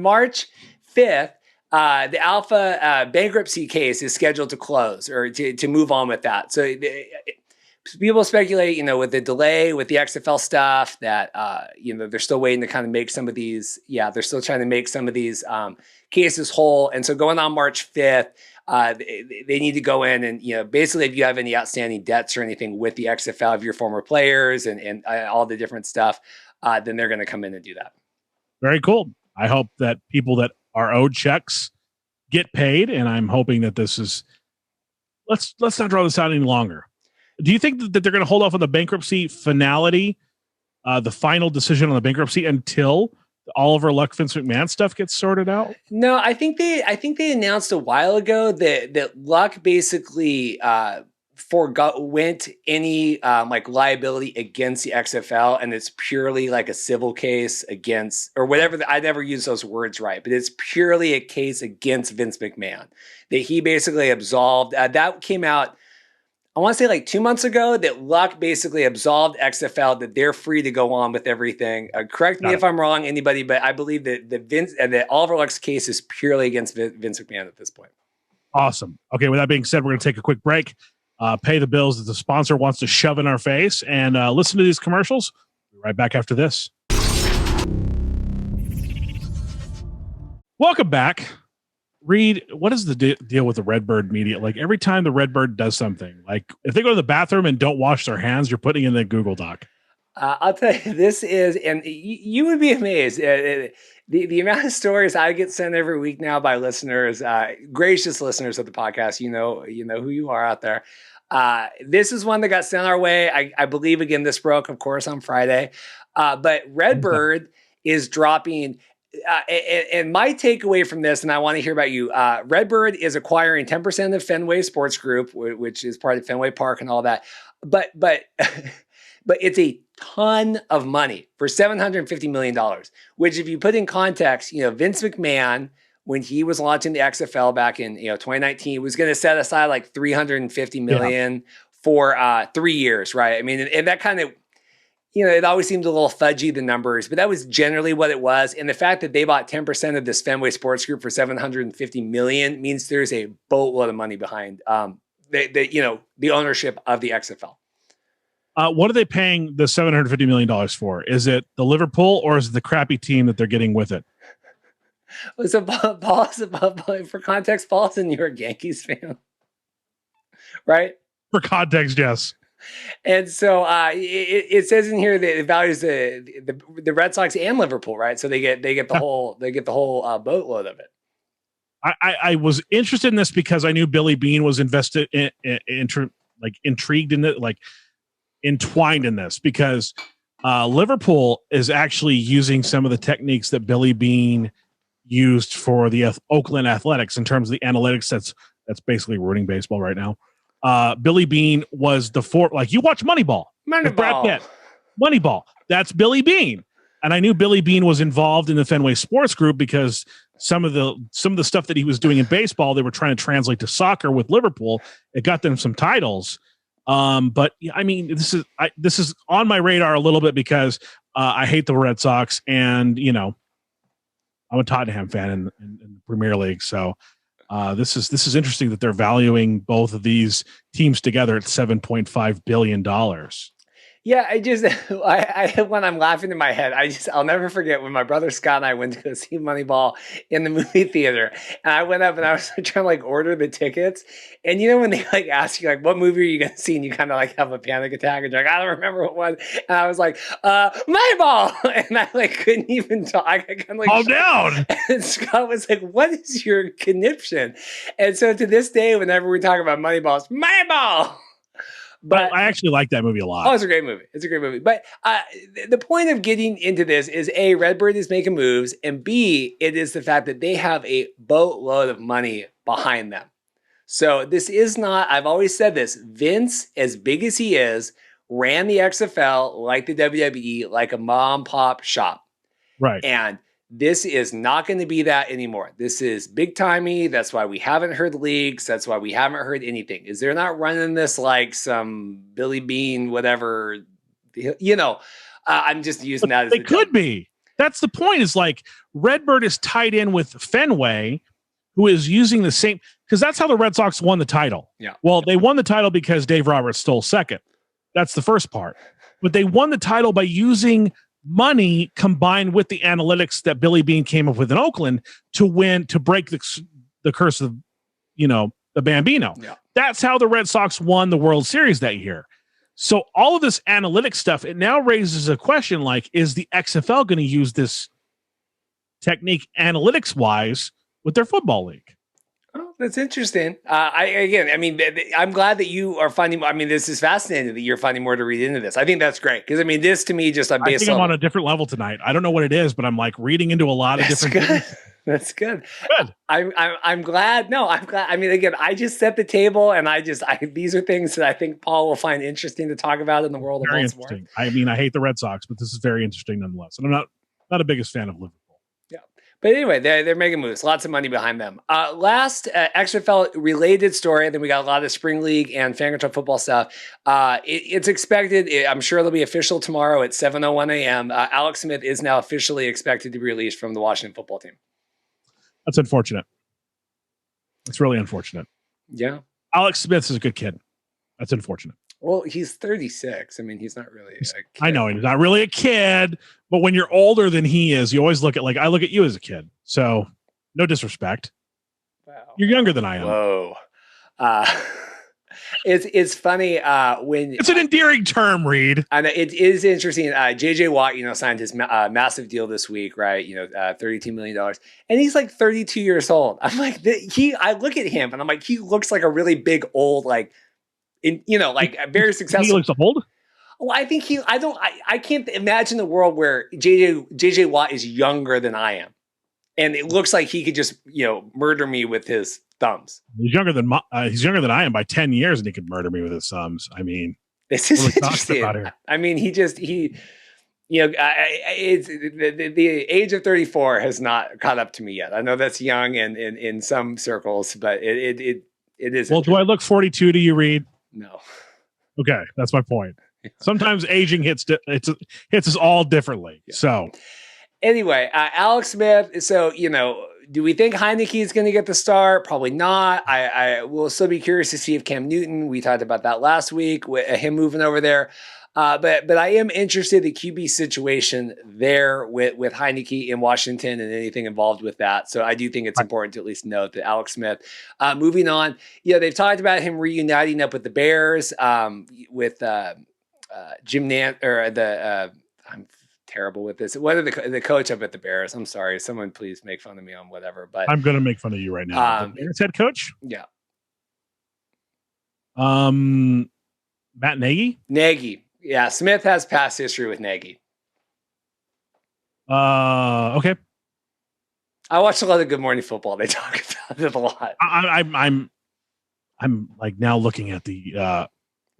March 5th, the Alpha bankruptcy case is scheduled to close or to move on with that. So people speculate, with the delay with the XFL stuff that, they're still waiting to kind of make some of these. Yeah, they're still trying to make some of these cases whole. And so going on March 5th, they need to go in and, basically if you have any outstanding debts or anything with the XFL of your former players and all the different stuff, then they're going to come in and do that. Very cool. I hope that people that are owed checks get paid, and I'm hoping that this is let's not draw this out any longer. Do you think that they're going to hold off on the bankruptcy finality, the final decision on the bankruptcy until the Oliver Luck Vince McMahon stuff gets sorted out? No, I think they announced a while ago that Luck basically went any like liability against the XFL, and it's purely like a civil case against, or whatever. I never use those words right, but it's purely a case against Vince McMahon that he basically absolved. That came out, I want to say like 2 months ago, that Luck basically absolved XFL, that they're free to go on with everything. Correct me if I'm wrong, anybody, but I believe that that Oliver Luck's case is purely against Vince McMahon at this point. Awesome. Okay, with that being said, we're going to take a quick break, pay the bills that the sponsor wants to shove in our face, and listen to these commercials. We'll be right back after this. Welcome back. Reed, what is the deal with the Redbird media? Like every time the Redbird does something, like if they go to the bathroom and don't wash their hands, you're putting in the Google Doc. I'll tell you, this is, and you would be amazed. The amount of stories I get sent every week now by listeners, gracious listeners of the podcast, you know who you are out there. This is one that got sent our way. I believe, again, this broke, of course, on Friday. But Redbird is dropping. And my takeaway from this, and I want to hear about you, Redbird is acquiring 10% of Fenway Sports Group, which is part of Fenway Park and all that. But it's a ton of money for $750 million, which, if you put in context, Vince McMahon, when he was launching the XFL back in 2019, was going to set aside like $350 million for 3 years, right? I mean, and that kind of, it always seemed a little fudgy, the numbers, but that was generally what it was. And the fact that they bought 10% of this Fenway Sports Group for $750 million means there's a boatload of money behind the ownership of the XFL. What are they paying the $750 million for? Is it the Liverpool, or is it the crappy team that they're getting with it? So for context, Paul's a New York Yankees fan, right? For context, yes. And so it says in here that it values the Red Sox and Liverpool, right? So they get the whole boatload of it. I was interested in this because I knew Billy Beane was invested intrigued in it, like entwined in this, because Liverpool is actually using some of the techniques that Billy Beane used for the Oakland Athletics in terms of the analytics. That's basically ruining baseball right now. Billy Beane was you watch Moneyball. Brad Pitt. Moneyball. That's Billy Beane. And I knew Billy Beane was involved in the Fenway Sports Group because some of the stuff that he was doing in baseball, they were trying to translate to soccer with Liverpool. It got them some titles. But I mean, this is on my radar a little bit because I hate the Red Sox, and I'm a Tottenham fan in the Premier League. So this is interesting that they're valuing both of these teams together at $7.5 billion. Yeah, when I'm laughing in my head, I'll never forget when my brother Scott and I went to go see Moneyball in the movie theater. And I went up and I was trying to order the tickets. And when they ask you what movie are you going to see? And you kind of have a panic attack and you're I don't remember what one. And I was like, Moneyball. And I couldn't even talk. I kind of calm down. And Scott was like, what is your conniption? And so to this day, whenever we talk about Moneyball, it's Moneyball. But I actually like that movie a lot. Oh, it's a great movie. But the point of getting into this is A, Redbird is making moves, and B, it is the fact that they have a boatload of money behind them. So this is not, I've always said this, Vince, as big as he is, ran the XFL like the WWE, like a mom pop shop. Right. And this is not going to be that anymore. This is big timey. That's why we haven't heard leaks. That's why we haven't heard anything. Is they're not running this like some Billy Beane, whatever, I'm just using that as they could be. That's the point, is Redbird is tied in with Fenway, who is using the same, because that's how the Red Sox won the title. Yeah. Well, they won the title because Dave Roberts stole second. That's the first part. But they won the title by using money combined with the analytics that Billy Beane came up with in Oakland to break the curse of, the Bambino. Yeah. That's how the Red Sox won the World Series that year. So all of this analytic stuff, it now raises a question is the XFL going to use this technique analytics wise with their football league? Oh, that's interesting. I'm glad that you are finding. This is fascinating that you're finding more to read into this. I think that's great because this to me just I think I'm on a different level tonight. I don't know what it is, but I'm reading into a lot of different things. That's good. Good. I'm glad. No, I'm glad. I mean, again, I just set the table, and these are things that I think Paul will find interesting to talk about in the world of Very Baltimore. interesting. I mean, I hate the Red Sox, but this is very interesting nonetheless. And I'm not a biggest fan of Liverpool. Yeah. But anyway, they're making moves. Lots of money behind them. Last XFL related story, and then we got a lot of spring league and fan control football stuff. It's expected. I'm sure it'll be official tomorrow at 7:01 a.m. Alex Smith is now officially expected to be released from the Washington football team. That's unfortunate. It's really unfortunate. Yeah. Alex Smith is a good kid. That's unfortunate. Well, he's 36. I mean, he's not really a kid. I know he's not really a kid, but when you're older than he is, you always look at I look at you as a kid. So no disrespect. Wow. You're younger than I am. Whoa. It's funny when it's an endearing term, Reed. And it is interesting. JJ Watt, signed his massive deal this week, right? $32 million, and he's like 32 years old. I'm like, I look at him and I'm like, he looks like a really big old, very successful. He looks old. Well, I think I can't imagine a world where JJ Watt is younger than I am, and it looks like he could just murder me with his thumbs. He's younger than I am by 10 years, and he could murder me with his thumbs. I mean, this is interesting. I mean, the age of 34 has not caught up to me yet. I know that's young in some circles, but it is. Well, do I look 42 to you, Reed? No. Okay, that's my point. Sometimes aging hits us all differently. Yeah. So anyway, Alex Smith. So, do we think Heineke is going to get the start? Probably not. I will still be curious to see if Cam Newton, we talked about that last week, with him moving over there. But I am interested in the QB situation there with Heineke in Washington and anything involved with that. So I do think it's important to at least note that Alex Smith, moving on, they've talked about him reuniting up with the Bears, with Jim Nant or I'm terrible with this. What are the coach up at the Bears? I'm sorry. Someone please make fun of me on whatever. But I'm going to make fun of you right now. The Bears head coach? Yeah. Matt Nagy? Nagy. Yeah, Smith has past history with Nagy. Okay. I watch a lot of Good Morning Football. They talk about it a lot. I'm like now looking at the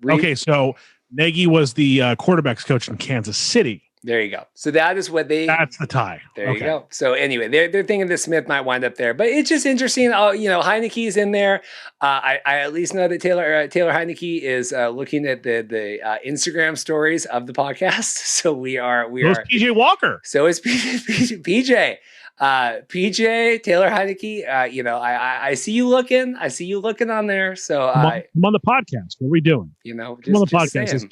okay, so Nagy was the quarterbacks coach in Kansas City. There you go. So that's the tie. There you go. So anyway, they're thinking that Smith might wind up there, but it's just interesting. Heineke's in there. I at least know that Taylor Heineke is looking at the Instagram stories of the podcast. So we are. PJ Walker. So is PJ. PJ, Taylor Heineke. I see you looking. I see you looking on there. So I'm on the podcast. What are we doing? Just, I'm on the podcast.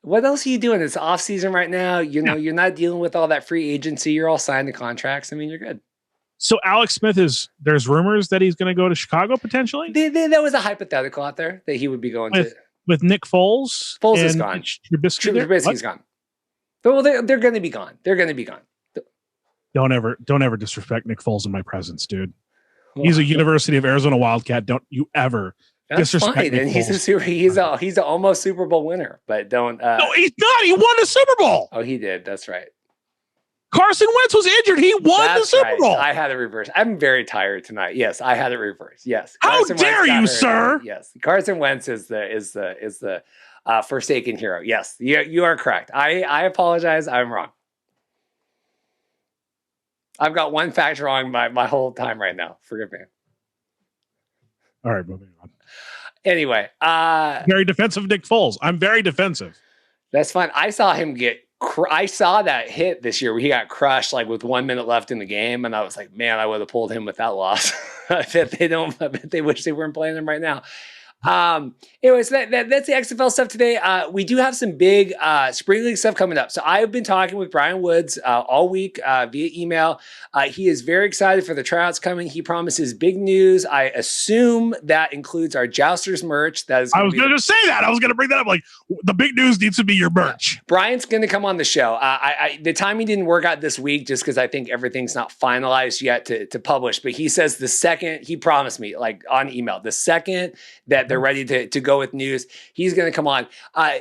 What else are you doing? It's off season right now. You're not dealing with all that free agency. You're all signed to contracts. I mean, you're good. So Alex Smith there's rumors that he's going to go to Chicago potentially. There was a hypothetical out there that he would be going with Nick Foles. Foles is gone. Trubisky's gone. Well, they're going to be gone. They're going to be gone. Don't ever disrespect Nick Foles in my presence, dude. He's a University of Arizona Wildcat. Don't you ever. That's fine, and he's an almost Super Bowl winner, but don't. No, he's not. He won the Super Bowl. Oh, he did. That's right. Carson Wentz was injured. He won the Super Bowl. I had it reversed. I'm very tired tonight. Yes, I had it reversed. Yes. How dare you, sir? Yes, Carson Wentz is the forsaken hero. Yes, you are correct. I apologize. I'm wrong. I've got one fact wrong my whole time right now. Forgive me. All right, moving on. Anyway, very defensive Nick Foles. I'm very defensive. That's fine. I saw him I saw that hit this year where he got crushed like with 1 minute left in the game, and I was like, man, I would have pulled him with that loss. I bet they wish they weren't playing him right now. Anyways, that's the XFL stuff today. We do have some big spring league stuff coming up. So I've been talking with Brian Woods all week via email. He is very excited for the tryouts coming. He promises big news. I assume that includes our Jousters merch. I was going to say that. I was going to bring that up. Like, the big news needs to be your merch. Brian's going to come on the show. The timing didn't work out this week just because I think everything's not finalized yet to publish. But he says he promised me, like on email, the second that they're ready to go with news. He's going to come on.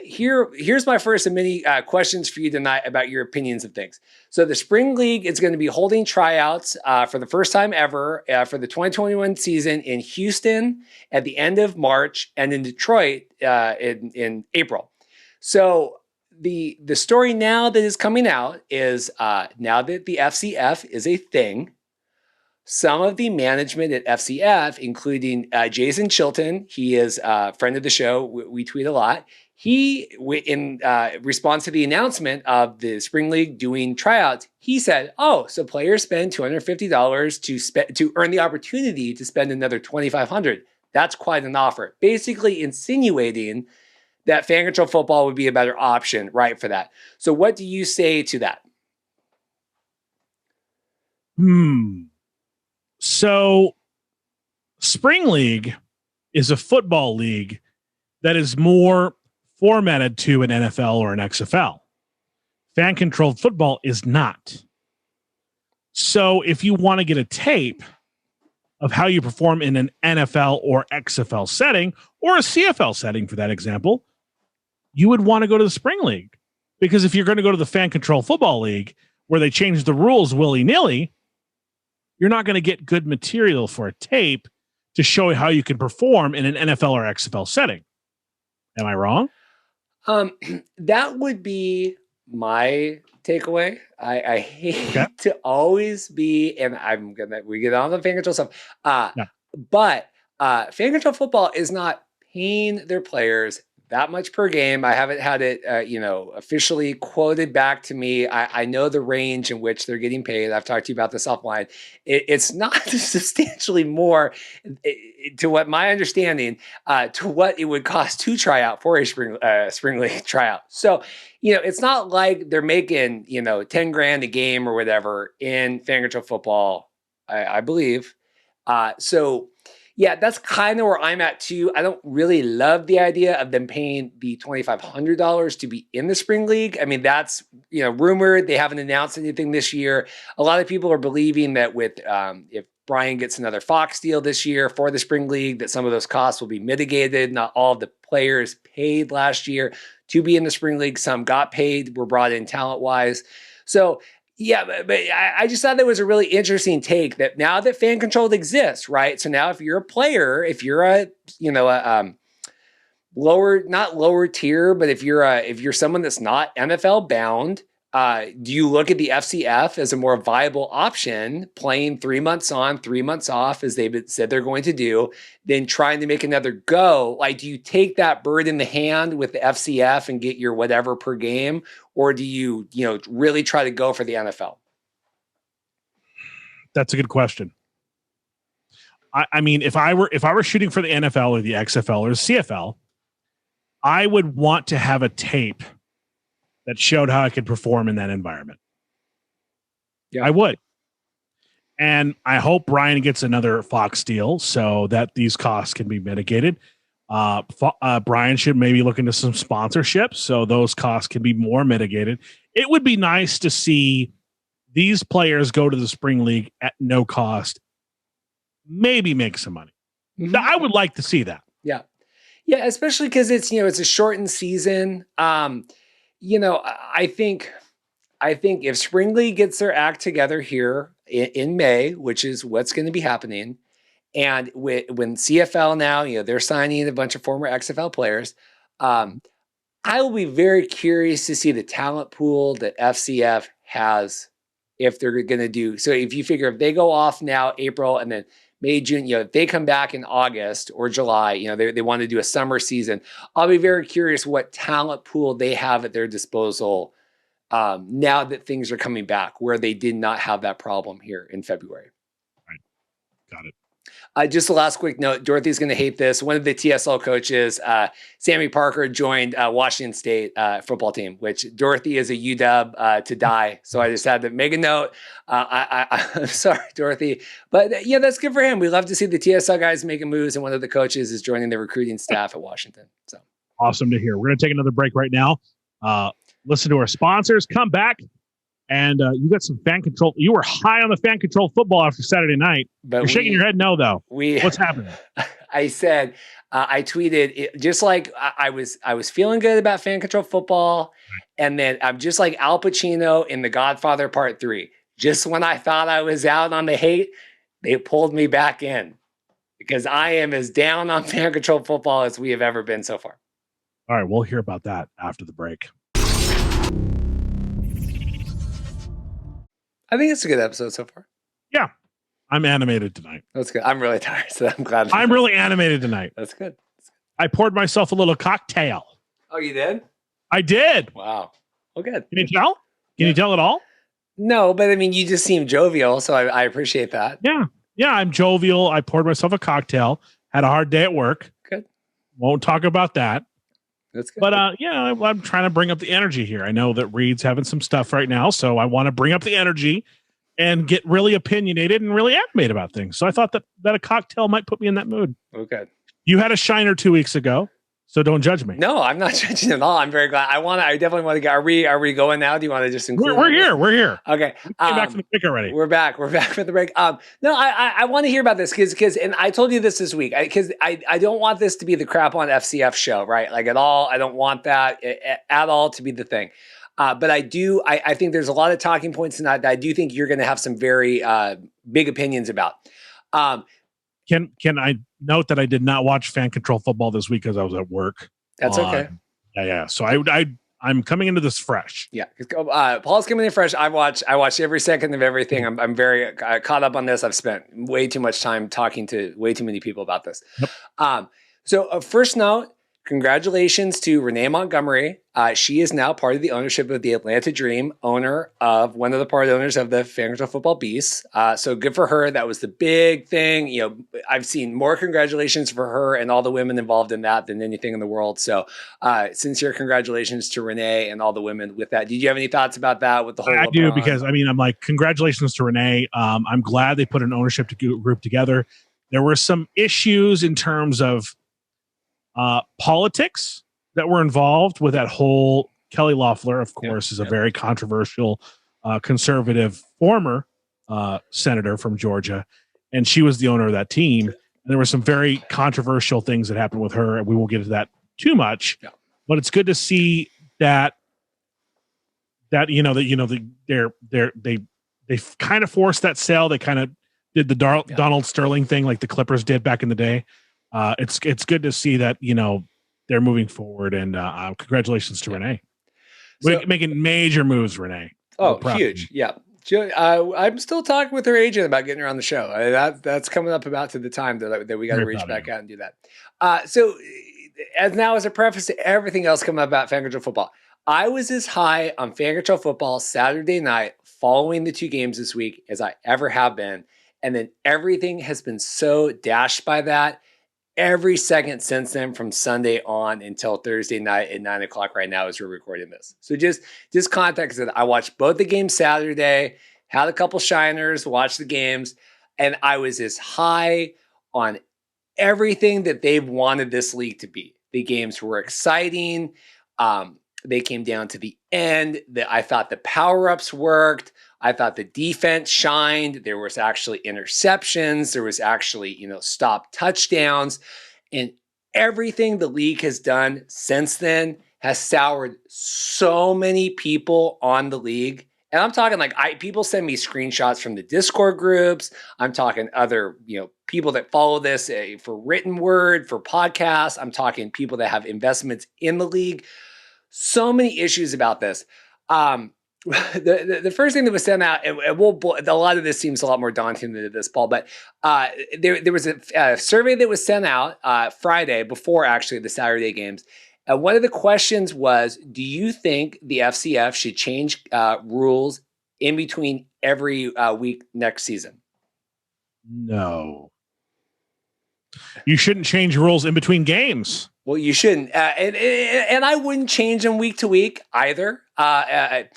Here's my first of many questions for you tonight about your opinions of things. So the Spring League is going to be holding tryouts for the first time ever for the 2021 season in Houston at the end of March and in Detroit in April. So the story now that is coming out is now that the FCF is a thing, some of the management at FCF, including Jason Chilton, he is a friend of the show. We tweet a lot. He, in response to the announcement of the Spring League doing tryouts, he said, "Oh, so players spend $250 to earn the opportunity to spend another $2,500. That's quite an offer." Basically insinuating that fan control football would be a better option, right, for that. So what do you say to that? So Spring League is a football league that is more formatted to an NFL or an XFL. Fan-controlled football is not. So if you want to get a tape of how you perform in an NFL or XFL setting, or a CFL setting for that example, you would want to go to the Spring League. Because if you're going to go to the fan-controlled football league, where they change the rules willy-nilly, you're not going to get good material for a tape to show how you can perform in an NFL or XFL setting. Am I wrong? That would be my takeaway. I hate to always be, and we get on the fan control stuff. But fan control football is not paying their players that much per game. I haven't had it, officially quoted back to me. I know the range in which they're getting paid. I've talked to you about this offline. It's not substantially more, to what my understanding, to what it would cost to try out for a spring league tryout. So, it's not like they're making, $10,000 a game or whatever in fan control football, I believe. So yeah, that's kind of where I'm at too. I don't really love the idea of them paying the $2,500 to be in the Spring League. I mean, that's, rumored. They haven't announced anything this year. A lot of people are believing that with if Brian gets another Fox deal this year for the Spring League, that some of those costs will be mitigated. Not all of the players paid last year to be in the Spring League. Some got paid, were brought in talent-wise. So yeah, but I just thought that was a really interesting take, that now that fan controlled exists, right? So now if you're a player, if you're a lower, not lower tier, but if you're someone that's not NFL bound, do you look at the FCF as a more viable option, playing 3 months on, 3 months off, as they've said they're going to do, than trying to make another go? Like, do you take that bird in the hand with the FCF and get your whatever per game, or do you, really try to go for the NFL? That's a good question. I mean, if I were shooting for the NFL or the XFL or the CFL, I would want to have a tape that showed how I could perform in that environment. Yeah, I would. And I hope Brian gets another Fox deal so that these costs can be mitigated. Brian should maybe look into some sponsorships so those costs can be more mitigated. It would be nice to see these players go to the Spring League at no cost, maybe make some money. Mm-hmm. I would like to see that. Yeah. Yeah, especially because it's a shortened season. I think if Spring League gets their act together here in May, which is what's going to be happening, and when CFL now, they're signing a bunch of former XFL players, I will be very curious to see the talent pool that FCF has if they're going to do. So if you figure if they go off now, April, and then May, June, if they come back in August or July, they want to do a summer season, I'll be very curious what talent pool they have at their disposal now that things are coming back, where they did not have that problem here in February. Right. Got it. Just a last quick note, Dorothy's going to hate this. One of the TSL coaches, Sammy Parker, joined Washington State football team, which Dorothy is a UW to die. So I just had to make a note. I'm sorry, Dorothy. But that's good for him. We love to see the TSL guys making moves, and one of the coaches is joining the recruiting staff at Washington. So awesome to hear. We're going to take another break right now. Listen to our sponsors, come back. And you got some fan control. You were high on the fan control football after Saturday night. But you're shaking your head no, though. What's happening? I said, I tweeted it, just like I was feeling good about fan control football. And then I'm just like Al Pacino in The Godfather Part 3. Just when I thought I was out on the hate, they pulled me back in because I am as down on fan control football as we have ever been so far. All right, we'll hear about that after the break. I think it's a good episode so far. Yeah, I'm animated tonight. That's good. I'm really tired, so I'm glad. I'm really animated tonight. That's good. I poured myself a little cocktail. Oh, you did? I did. Wow. Well, good. Can you tell? Can you tell at all? No, but I mean, you just seem jovial, so I appreciate that. Yeah, I'm jovial. I poured myself a cocktail. Had a hard day at work. Good. Won't talk about that. That's good. But I'm trying to bring up the energy here. I know that Reed's having some stuff right now, so I want to bring up the energy and get really opinionated and really animated about things. So I thought that a cocktail might put me in that mood. Okay. You had a shiner 2 weeks ago, so don't judge me. No, I'm not judging at all. I'm very glad. I definitely want to go. Are we going now? Do you want to just include? We're here. Okay. We came back from the pick already. We're back for the break. No, I want to hear about this because, and I told you this week, because I don't want this to be the crap on FCF show, right? Like at all. I don't want that at all to be the thing. But I do. I think there's a lot of talking points tonight that I do think you're going to have some very big opinions about. Can I note that I did not watch fan control football this week because I was at work? That's okay. Yeah. So I'm coming into this fresh. Yeah, Paul's coming in fresh. I watched every second of everything. I'm very caught up on this. I've spent way too much time talking to way too many people about this. Yep. So first note, congratulations to Renee Montgomery. She is now part of the ownership of the Atlanta Dream, owner of one of the part owners of the Fan Control Football Beasts. So good for her. That was the big thing. You know, I've seen more congratulations for her and all the women involved in that than anything in the world. So sincere congratulations to Renee and all the women with that. Did you have any thoughts about that with the whole? I do, because I mean, I'm like, congratulations to Renee. I'm glad they put an ownership group together. There were some issues in terms of politics that were involved with that whole. Kelly Loeffler, of course, is a very controversial conservative former senator from Georgia, and she was the owner of that team. And there were some very controversial things that happened with her, and we won't get into that too much. Yeah. But it's good to see that they kind of forced that sale. They kind of did the Donald Sterling thing like the Clippers did back in the day. It's good to see that, they're moving forward, and congratulations to Renee. So, making major moves, Renee. Oh, huge. Yeah. I'm still talking with her agent about getting her on the show. That's coming up about to the time that we got to reach back out and do that. So as a preface to everything else coming up about Fan Control Football, I was as high on Fan Control Football Saturday night following the two games this week as I ever have been. And then everything has been so dashed by that. Every second since then, from Sunday on until Thursday night at 9:00 right now as we're recording this. So just context that I watched both the games Saturday, had a couple shiners, watched the games, and I was as high on everything that they've wanted this league to be. The games were exciting. They came down to the end. I thought the power-ups worked. I thought the defense shined. There was actually interceptions. There was actually, stopped touchdowns. And everything the league has done since then has soured so many people on the league. And I'm talking people send me screenshots from the Discord groups. I'm talking other, people that follow this for written word, for podcasts. I'm talking people that have investments in the league. So many issues about this. The first thing that was sent out, and a lot of this seems a lot more daunting than this, Paul, but there was a survey that was sent out Friday before actually the Saturday games. One of the questions was, do you think the FCF should change rules in between every week next season? No. You shouldn't change rules in between games. Well, you shouldn't. And I wouldn't change them week to week either. I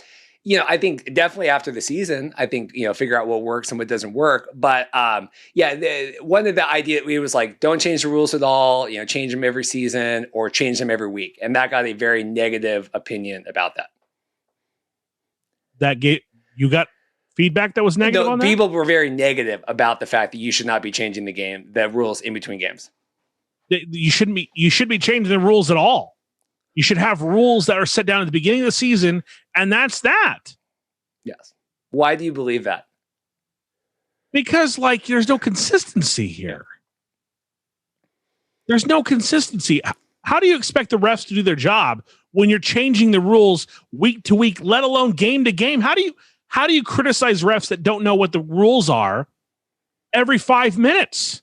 think definitely after the season, I think, figure out what works and what doesn't work. But one of the idea, it was like, don't change the rules at all, change them every season or change them every week. And that got a very negative opinion about that. You got feedback that was negative on that? People were very negative about the fact that you should not be changing the rules in between games. You shouldn't be changing the rules at all. You should have rules that are set down at the beginning of the season, and that's that. Yes. Why do you believe that? Because there's no consistency here. There's no consistency. How do you expect the refs to do their job when you're changing the rules week to week, let alone game to game? How do you criticize refs that don't know what the rules are every 5 minutes?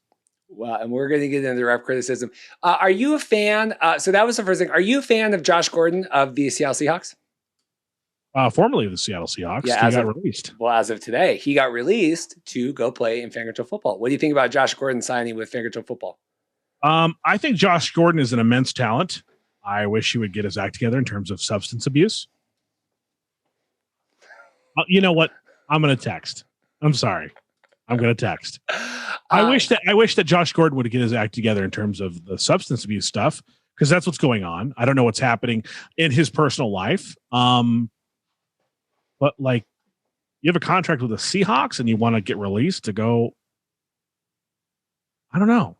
Well, and we're going to get into the ref criticism. Are you a fan? So that was the first thing. Are you a fan of Josh Gordon of the Seattle Seahawks? Formerly of the Seattle Seahawks. Yeah, he got released. Well, as of today, he got released to go play in Fan Control Football. What do you think about Josh Gordon signing with Fan Control Football? I think Josh Gordon is an immense talent. I wish he would get his act together in terms of substance abuse. You know what? I'm going to text. I'm sorry. I'm going to text. I wish that Josh Gordon would get his act together in terms of the substance abuse stuff, because that's what's going on. I don't know what's happening in his personal life. But you have a contract with the Seahawks and you want to get released to go. I don't know.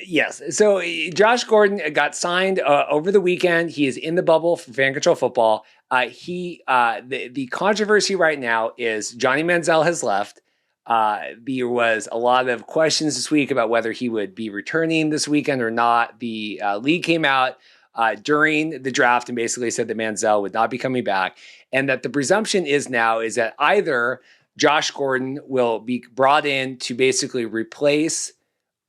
Yes. So Josh Gordon got signed over the weekend. He is in the bubble for Fan Control Football. The controversy right now is Johnny Manziel has left. There was a lot of questions this week about whether he would be returning this weekend or not. The league came out during the draft and basically said that Manziel would not be coming back, and that the presumption is that either Josh Gordon will be brought in to basically replace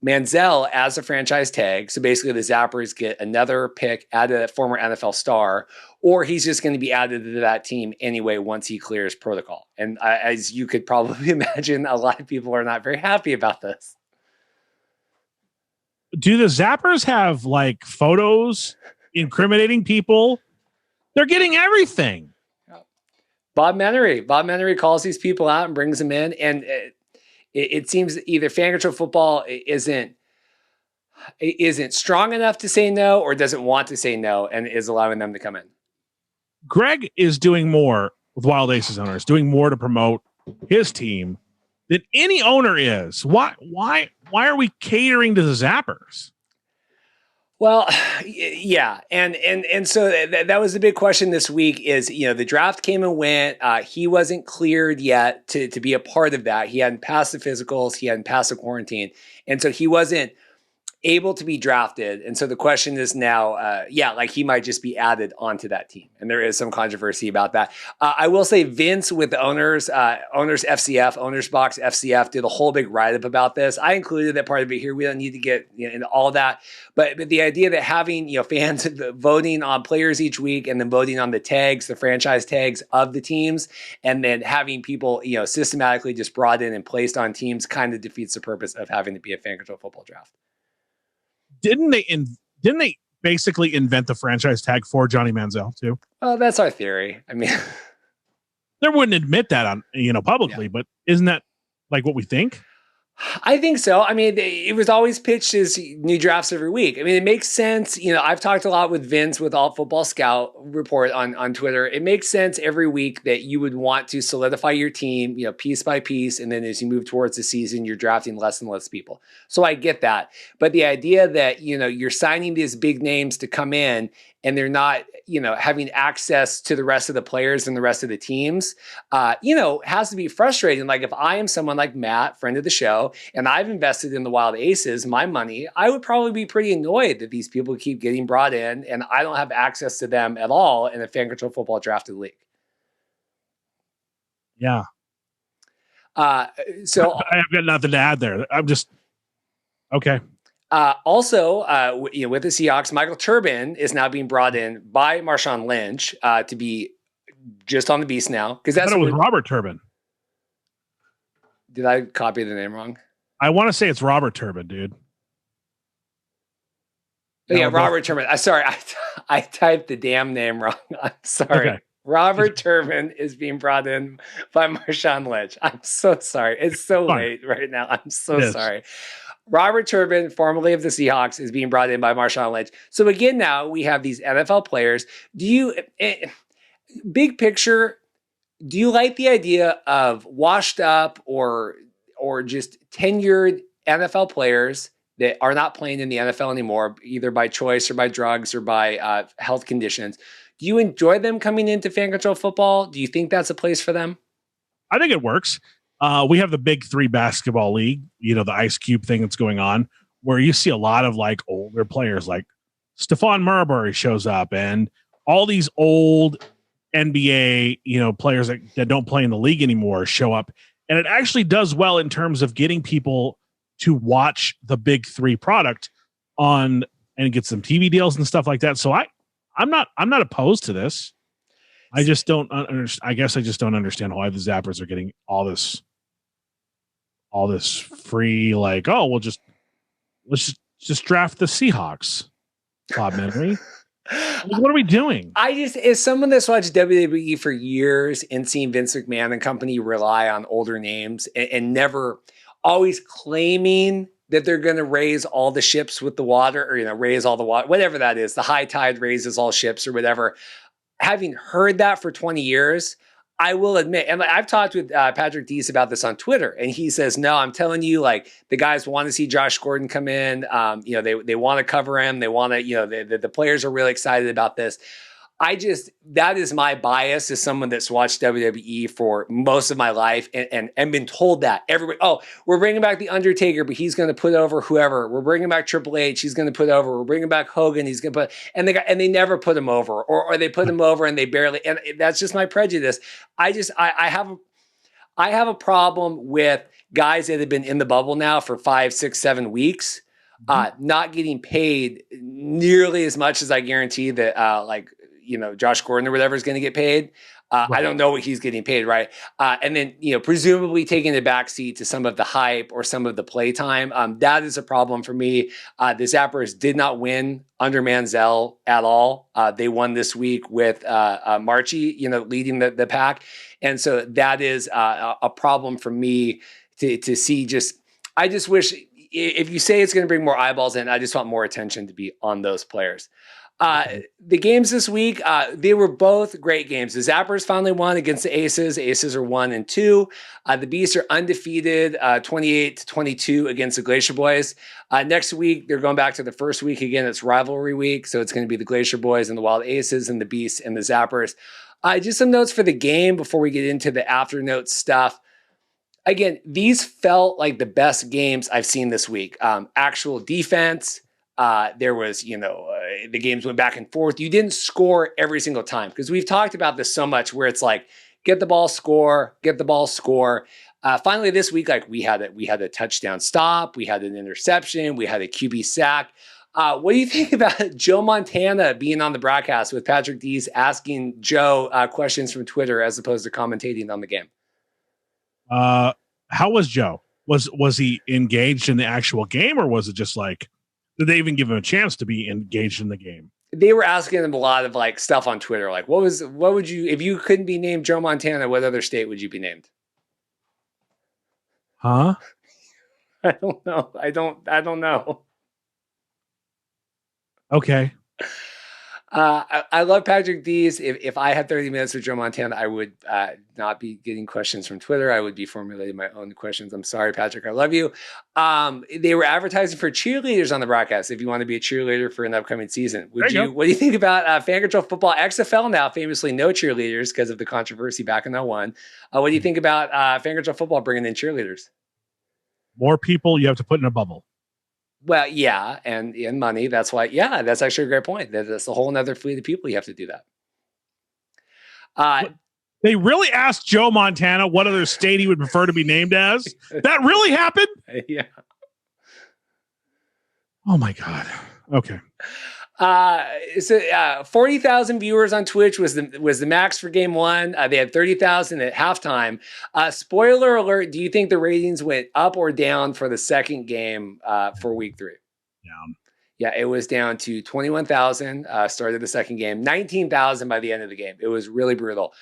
Manziel as a franchise tag. So basically the Zappers get another pick out of a former NFL star, or he's just going to be added to that team anyway once he clears protocol. And as you could probably imagine, a lot of people are not very happy about this. Do the Zappers have photos incriminating people? They're getting everything. Bob Menery calls these people out and brings them in. And it seems that either Fan Control Football isn't strong enough to say no, or doesn't want to say no and is allowing them to come in. Greg is doing more with Wild Aces owners, doing more to promote his team than any owner is. Why are we catering to the Zappers? Well, yeah. And so that was the big question this week is, the draft came and went. He wasn't cleared yet to be a part of that. He hadn't passed the physicals. He hadn't passed the quarantine. And so he wasn't able to be drafted. And so the question is now, he might just be added onto that team. And there is some controversy about that. I will say Vince with the Owners FCF, Owners Box FCF did a whole big write-up about this. I included that part of it here. We don't need to get into all that. But the idea that having fans voting on players each week and then voting on the tags, the franchise tags of the teams, and then having people systematically just brought in and placed on teams kind of defeats the purpose of having to be a Fan Control Football draft. Didn't they basically invent the franchise tag for Johnny Manziel too? Well, that's our theory. I mean, they wouldn't admit that on publicly, but isn't that what we think? I think so. I mean, it was always pitched as new drafts every week. I mean, it makes sense. I've talked a lot with Vince with Alt Football Scout Report on Twitter. It makes sense every week that you would want to solidify your team, piece by piece. And then as you move towards the season, you're drafting less and less people. So I get that. But the idea that, you're signing these big names to come in and they're not, having access to the rest of the players and the rest of the teams, has to be frustrating. Like if I am someone like Matt, friend of the show, and I've invested in the Wild Aces, my money, I would probably be pretty annoyed that these people keep getting brought in and I don't have access to them at all in a Fan Control Football drafted league. Yeah. So I've got nothing to add there. I'm just okay. Also, with the Seahawks, Michael Turbin is now being brought in by Marshawn Lynch to be just on the beast now. Because that's it was Robert Turbin. Did I copy the name wrong? I want to say it's Robert Turbin, dude. Robert Turbin. Sorry, I typed the damn name wrong. I'm sorry. Okay. Robert Turbin is being brought in by Marshawn Lynch. I'm so sorry. It's so late right now. I'm so sorry. Robert Turbin, formerly of the Seahawks, is being brought in by Marshawn Lynch. So again, now we have these NFL players. Big picture, do you like the idea of washed up or just tenured NFL players that are not playing in the NFL anymore, either by choice or by drugs or by health conditions. Do you enjoy them coming into fan control football? Do you think that's a place for them? I think it works. We have the Big Three basketball league, the Ice Cube thing that's going on, where you see a lot of like older players, like Stephon Marbury shows up, and all these old NBA, players that don't play in the league anymore show up. And it actually does well in terms of getting people to watch the Big Three product and get some TV deals and stuff like that. So I'm not opposed to this. I just don't understand. I guess I just don't understand why the Zappers are getting all this free, like, oh, let's just draft the Seahawks. Bob Memory. What are we doing? As someone that's watched WWE for years and seen Vince McMahon and company rely on older names and never always claiming that they're going to raise all the ships with the water, or, raise all the water, whatever that is, the high tide raises all ships or whatever. Having heard that for 20 years, I will admit, and I've talked with Patrick Deese about this on Twitter, and he says, no, I'm telling you, like, the guys want to see Josh Gordon come in. They want to cover him. They want to, the players are really excited about this. That is my bias as someone that's watched WWE for most of my life and been told that. Everybody, we're bringing back The Undertaker, but he's going to put over whoever. We're bringing back Triple H, he's going to put over. We're bringing back Hogan, he's going to put, and they never put him over, or they put him over and they barely, and that's just my prejudice. I have a problem with guys that have been in the bubble now for 5, 6, 7 weeks, not getting paid nearly as much as I guarantee that, Josh Gordon or whatever is going to get paid. Right. I don't know what he's getting paid, right? And then, presumably taking the backseat to some of the hype or some of the play time. That is a problem for me. The Zappers did not win under Manziel at all. They won this week with Marchie, leading the pack. And so that is a problem for me to see. I just wish, if you say it's going to bring more eyeballs in, I just want more attention to be on those players. The games this week, they were both great games. The Zappers finally won against the Aces. The Aces are 1-2. The Beasts are undefeated, 28-22 against the Glacier Boys. Next week, they're going back to the first week again. It's rivalry week, so it's going to be the Glacier Boys and the Wild Aces and the Beasts and the Zappers. Just some notes for the game before we get into the after notes stuff. Again, these felt like the best games I've seen this week. Actual defense. There was, the games went back and forth. You didn't score every single time, because we've talked about this so much where it's like, get the ball, score, get the ball, score. Finally this week, like we had a touchdown stop. We had an interception. We had a QB sack. What do you think about Joe Montana being on the broadcast with Patrick Deese asking Joe questions from Twitter as opposed to commentating on the game? How was Joe? Was he engaged in the actual game, or was it just like, did they even give him a chance to be engaged in the game? They were asking him a lot of like stuff on Twitter. Like, what would you, if you couldn't be named Joe Montana, what other state would you be named? Huh? I don't know. I don't know. Okay. I love Patrick Deese. If I had 30 minutes with Joe Montana, I would not be getting questions from Twitter. I would be formulating my own questions. I'm sorry, Patrick. I love you. They were advertising for cheerleaders on the broadcast. If you want to be a cheerleader for an upcoming season, what do you think about fan control football? XFL now famously no cheerleaders because of the controversy back in 01. What do you think about fan control football bringing in cheerleaders? More people you have to put in a bubble. Well, yeah, and money. That's why, yeah, that's actually a great point. That's a whole nother fleet of people you have to do that. They really asked Joe Montana what other state he would prefer to be named as? That really happened? Yeah. Oh, my God. Okay. 40,000 viewers on Twitch was the max for game one. They had 30,000 at halftime. Spoiler alert, do you think the ratings went up or down for the second game for week 3? Down. Yeah, it was down to 21,000 started the second game, 19,000 by the end of the game. It was really brutal.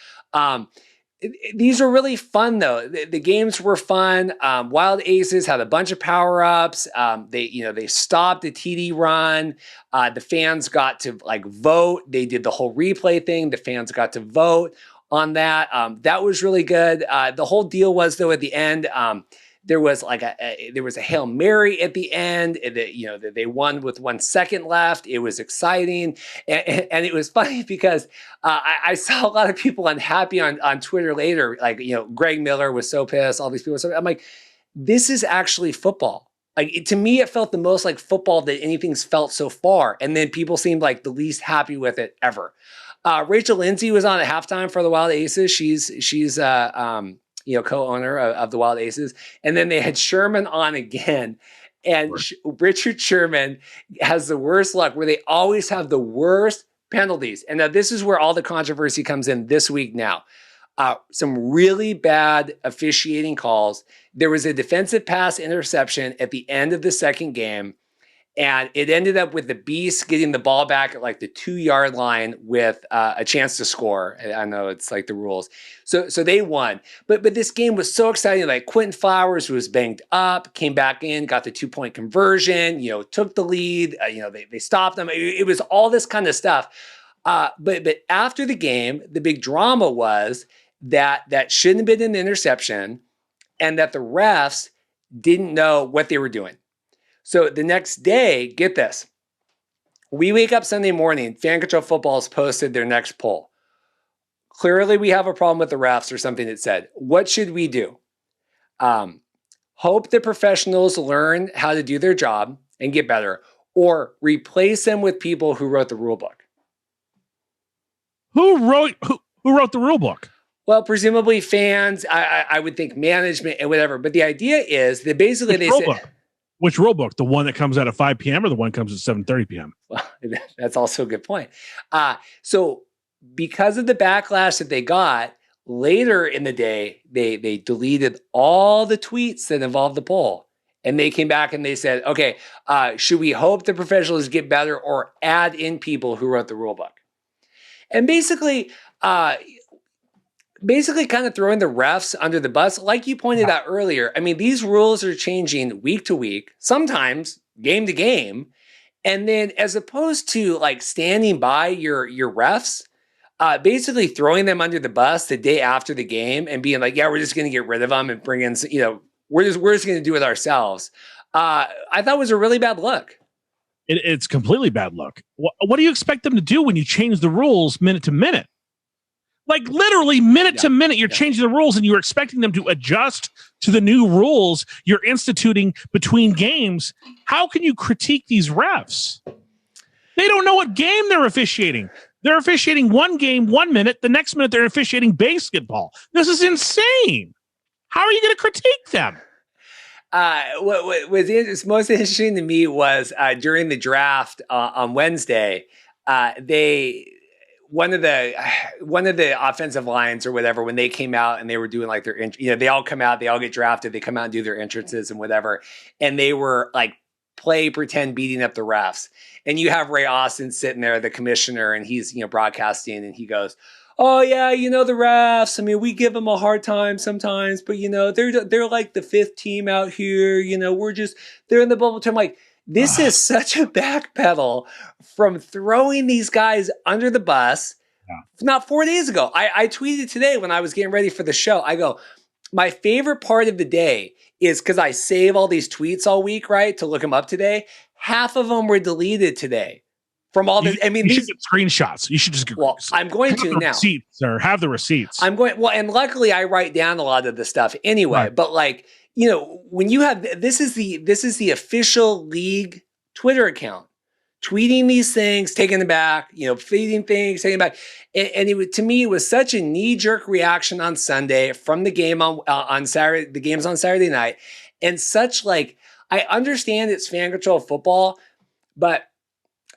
These are really fun, though. The games were fun. Wild Aces had a bunch of power-ups. They stopped the TD run. The fans got to vote. They did the whole replay thing. The fans got to vote on that. That was really good. The whole deal was, though, at the end, There was like there was a Hail Mary at the end. That they won with 1 second left. It was exciting, and it was funny because I saw a lot of people unhappy on Twitter later. Like Greg Miller was so pissed. All these people. I'm like, this is actually football. Like to me, it felt the most like football that anything's felt so far. And then people seemed like the least happy with it ever. Rachel Lindsay was on at halftime for the Wild Aces. She's co-owner of the Wild Aces. And then they had Sherman on again. And Richard Sherman has the worst luck where they always have the worst penalties. And now this is where all the controversy comes in this week now. Some really bad officiating calls. There was a defensive pass interception at the end of the second game. And it ended up with the Beast getting the ball back at like the 2-yard line with a chance to score. I know it's like the rules. So they won. But this game was so exciting. Like Quentin Flowers was banged up, came back in, got the 2-point conversion, took the lead. They stopped them. It was all this kind of stuff. But after the game, the big drama was that shouldn't have been an interception and that the refs didn't know what they were doing. So the next day, get this, we wake up Sunday morning, Fan Control Football has posted their next poll. Clearly, we have a problem with the refs or something it said. What should we do? Hope the professionals learn how to do their job and get better, or replace them with people who wrote the rule book. Who wrote the rule book? Well, presumably fans, I would think management and whatever. But the idea is that basically they say... Which rule book? The one that comes out at 5 p.m. or the one that comes at 7:30 p.m.? Well, that's also a good point. So because of the backlash that they got, later in the day, they deleted all the tweets that involved the poll. And they came back and they said, okay, should we hope the professionals get better or add in people who wrote the rule book? And basically kind of throwing the refs under the bus, like you pointed out earlier. I mean, these rules are changing week to week, sometimes game to game. And then as opposed to like standing by your refs, basically throwing them under the bus the day after the game and being like, yeah, we're just going to get rid of them and bring in, we're just going to do it ourselves. I thought was a really bad look. It's completely bad luck. What do you expect them to do when you change the rules minute to minute? Like literally minute to minute, you're changing the rules and you're expecting them to adjust to the new rules you're instituting between games. How can you critique these refs? They don't know what game they're officiating. They're officiating one game 1 minute. The next minute, they're officiating basketball. This is insane. How are you going to critique them? What was most interesting to me was during the draft on Wednesday, one of the offensive lines or whatever, when they came out and they were doing like their, they all come out, they all get drafted, they come out and do their entrances and whatever. And they were like pretend beating up the refs. And you have Ray Austin sitting there, the commissioner, and he's, broadcasting and he goes, oh yeah, the refs, I mean, we give them a hard time sometimes, but they're like the fifth team out here, they're in the bubble term. Like, this is such a backpedal from throwing these guys under the bus. Yeah. Not 4 days ago. I tweeted today when I was getting ready for the show. I go, my favorite part of the day is because I save all these tweets all week, right, to look them up today. Half of them were deleted today from all this. I mean, you should get screenshots. You should just get. Well, I'm going to now. Receipts or have the receipts. I'm going. Well, and luckily I write down a lot of the stuff anyway. Right. But like, when you have this is the official league Twitter account, tweeting these things, taking them back, feeding things, taking them back. And to me, it was such a knee-jerk reaction on Sunday from the game on Saturday, the games on Saturday night. And such like, I understand it's fan control football, but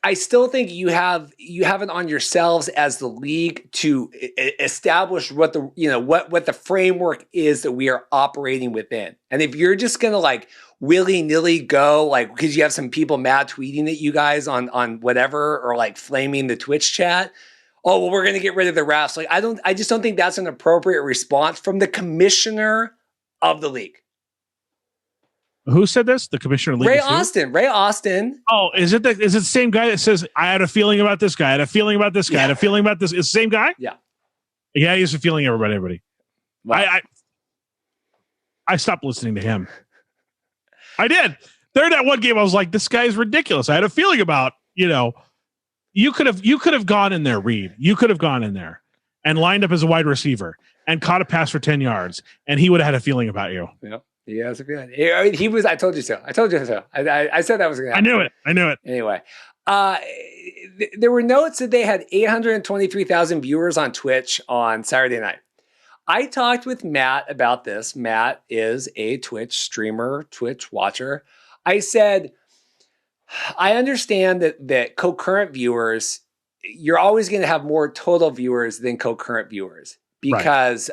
I still think you have it on yourselves as the league to establish what the framework is that we are operating within. And if you're just going to like willy-nilly go, like, because you have some people mad tweeting at you guys on whatever, or like flaming the Twitch chat, oh, well, we're going to get rid of the refs. Like, I just don't think that's an appropriate response from the commissioner of the league. Who said this? The commissioner of the league? Ray Austin. Oh, is it the same guy that says, I had a feeling about this guy, I had a feeling about this guy, I had a feeling about this? Is the same guy? Yeah. Yeah, he has a feeling everybody. Wow. I stopped listening to him. I did. There, that one game, I was like, this guy is ridiculous. I had a feeling about, you could have gone in there, Reed. You could have gone in there and lined up as a wide receiver and caught a pass for 10 yards, and he would have had a feeling about you. Yeah. He has a feeling. He was. I told you so. I said that was going to happen. I knew it. Anyway, there were notes that they had 823,000 viewers on Twitch on Saturday night. I talked with Matt about this. Matt is a Twitch streamer, Twitch watcher. I said, I understand that concurrent viewers, you're always going to have more total viewers than concurrent viewers because,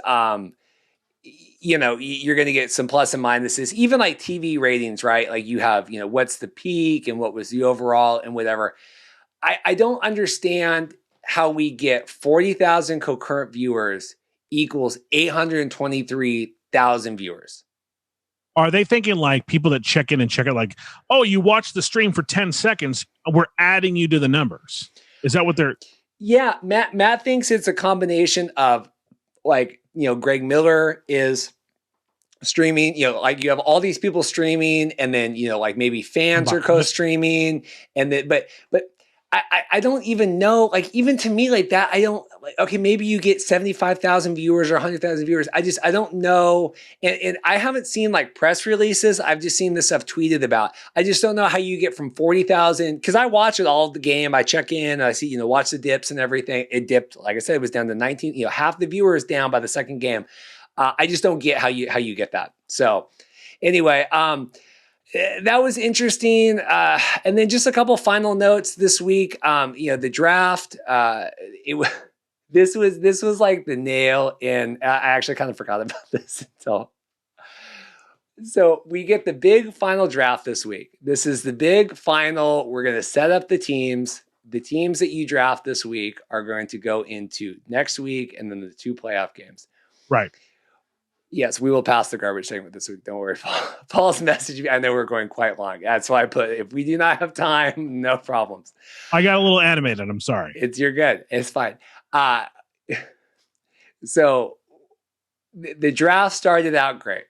you're going to get some plus and minuses, even like TV ratings, right? Like you have, what's the peak and what was the overall and whatever. I don't understand how we get 40,000 concurrent viewers equals 823,000 viewers. Are they thinking like people that check in and check out like, oh, you watched the stream for 10 seconds, we're adding you to the numbers? Is that what they're... Yeah, Matt thinks it's a combination of like, Greg Miller is streaming, like you have all these people streaming and then, like maybe fans are co-streaming and then, but I don't even know, like, even to me like that, I don't like, okay, maybe you get 75,000 viewers or 100,000 viewers. I don't know. And I haven't seen like press releases. I've just seen this stuff tweeted about. I just don't know how you get from 40,000. Cause I watch it all of the game. I check in, I see, watch the dips and everything. It dipped. Like I said, it was down to 19, half the viewers down by the second game. I just don't get how you get that. So anyway, that was interesting. And then just a couple final notes this week. The draft, this was like the nail in, I actually kind of forgot about this until. So we get the big final draft this week. This is the big final. We're going to set up the teams. The teams that you draft this week are going to go into next week and then the 2 playoff games. Right. Yes, we will pass the garbage segment this week. Don't worry. Paul's message. I know we're going quite long. That's why I put, if we do not have time, no problems. I got a little animated. I'm sorry. You're good. It's fine. So the draft started out great.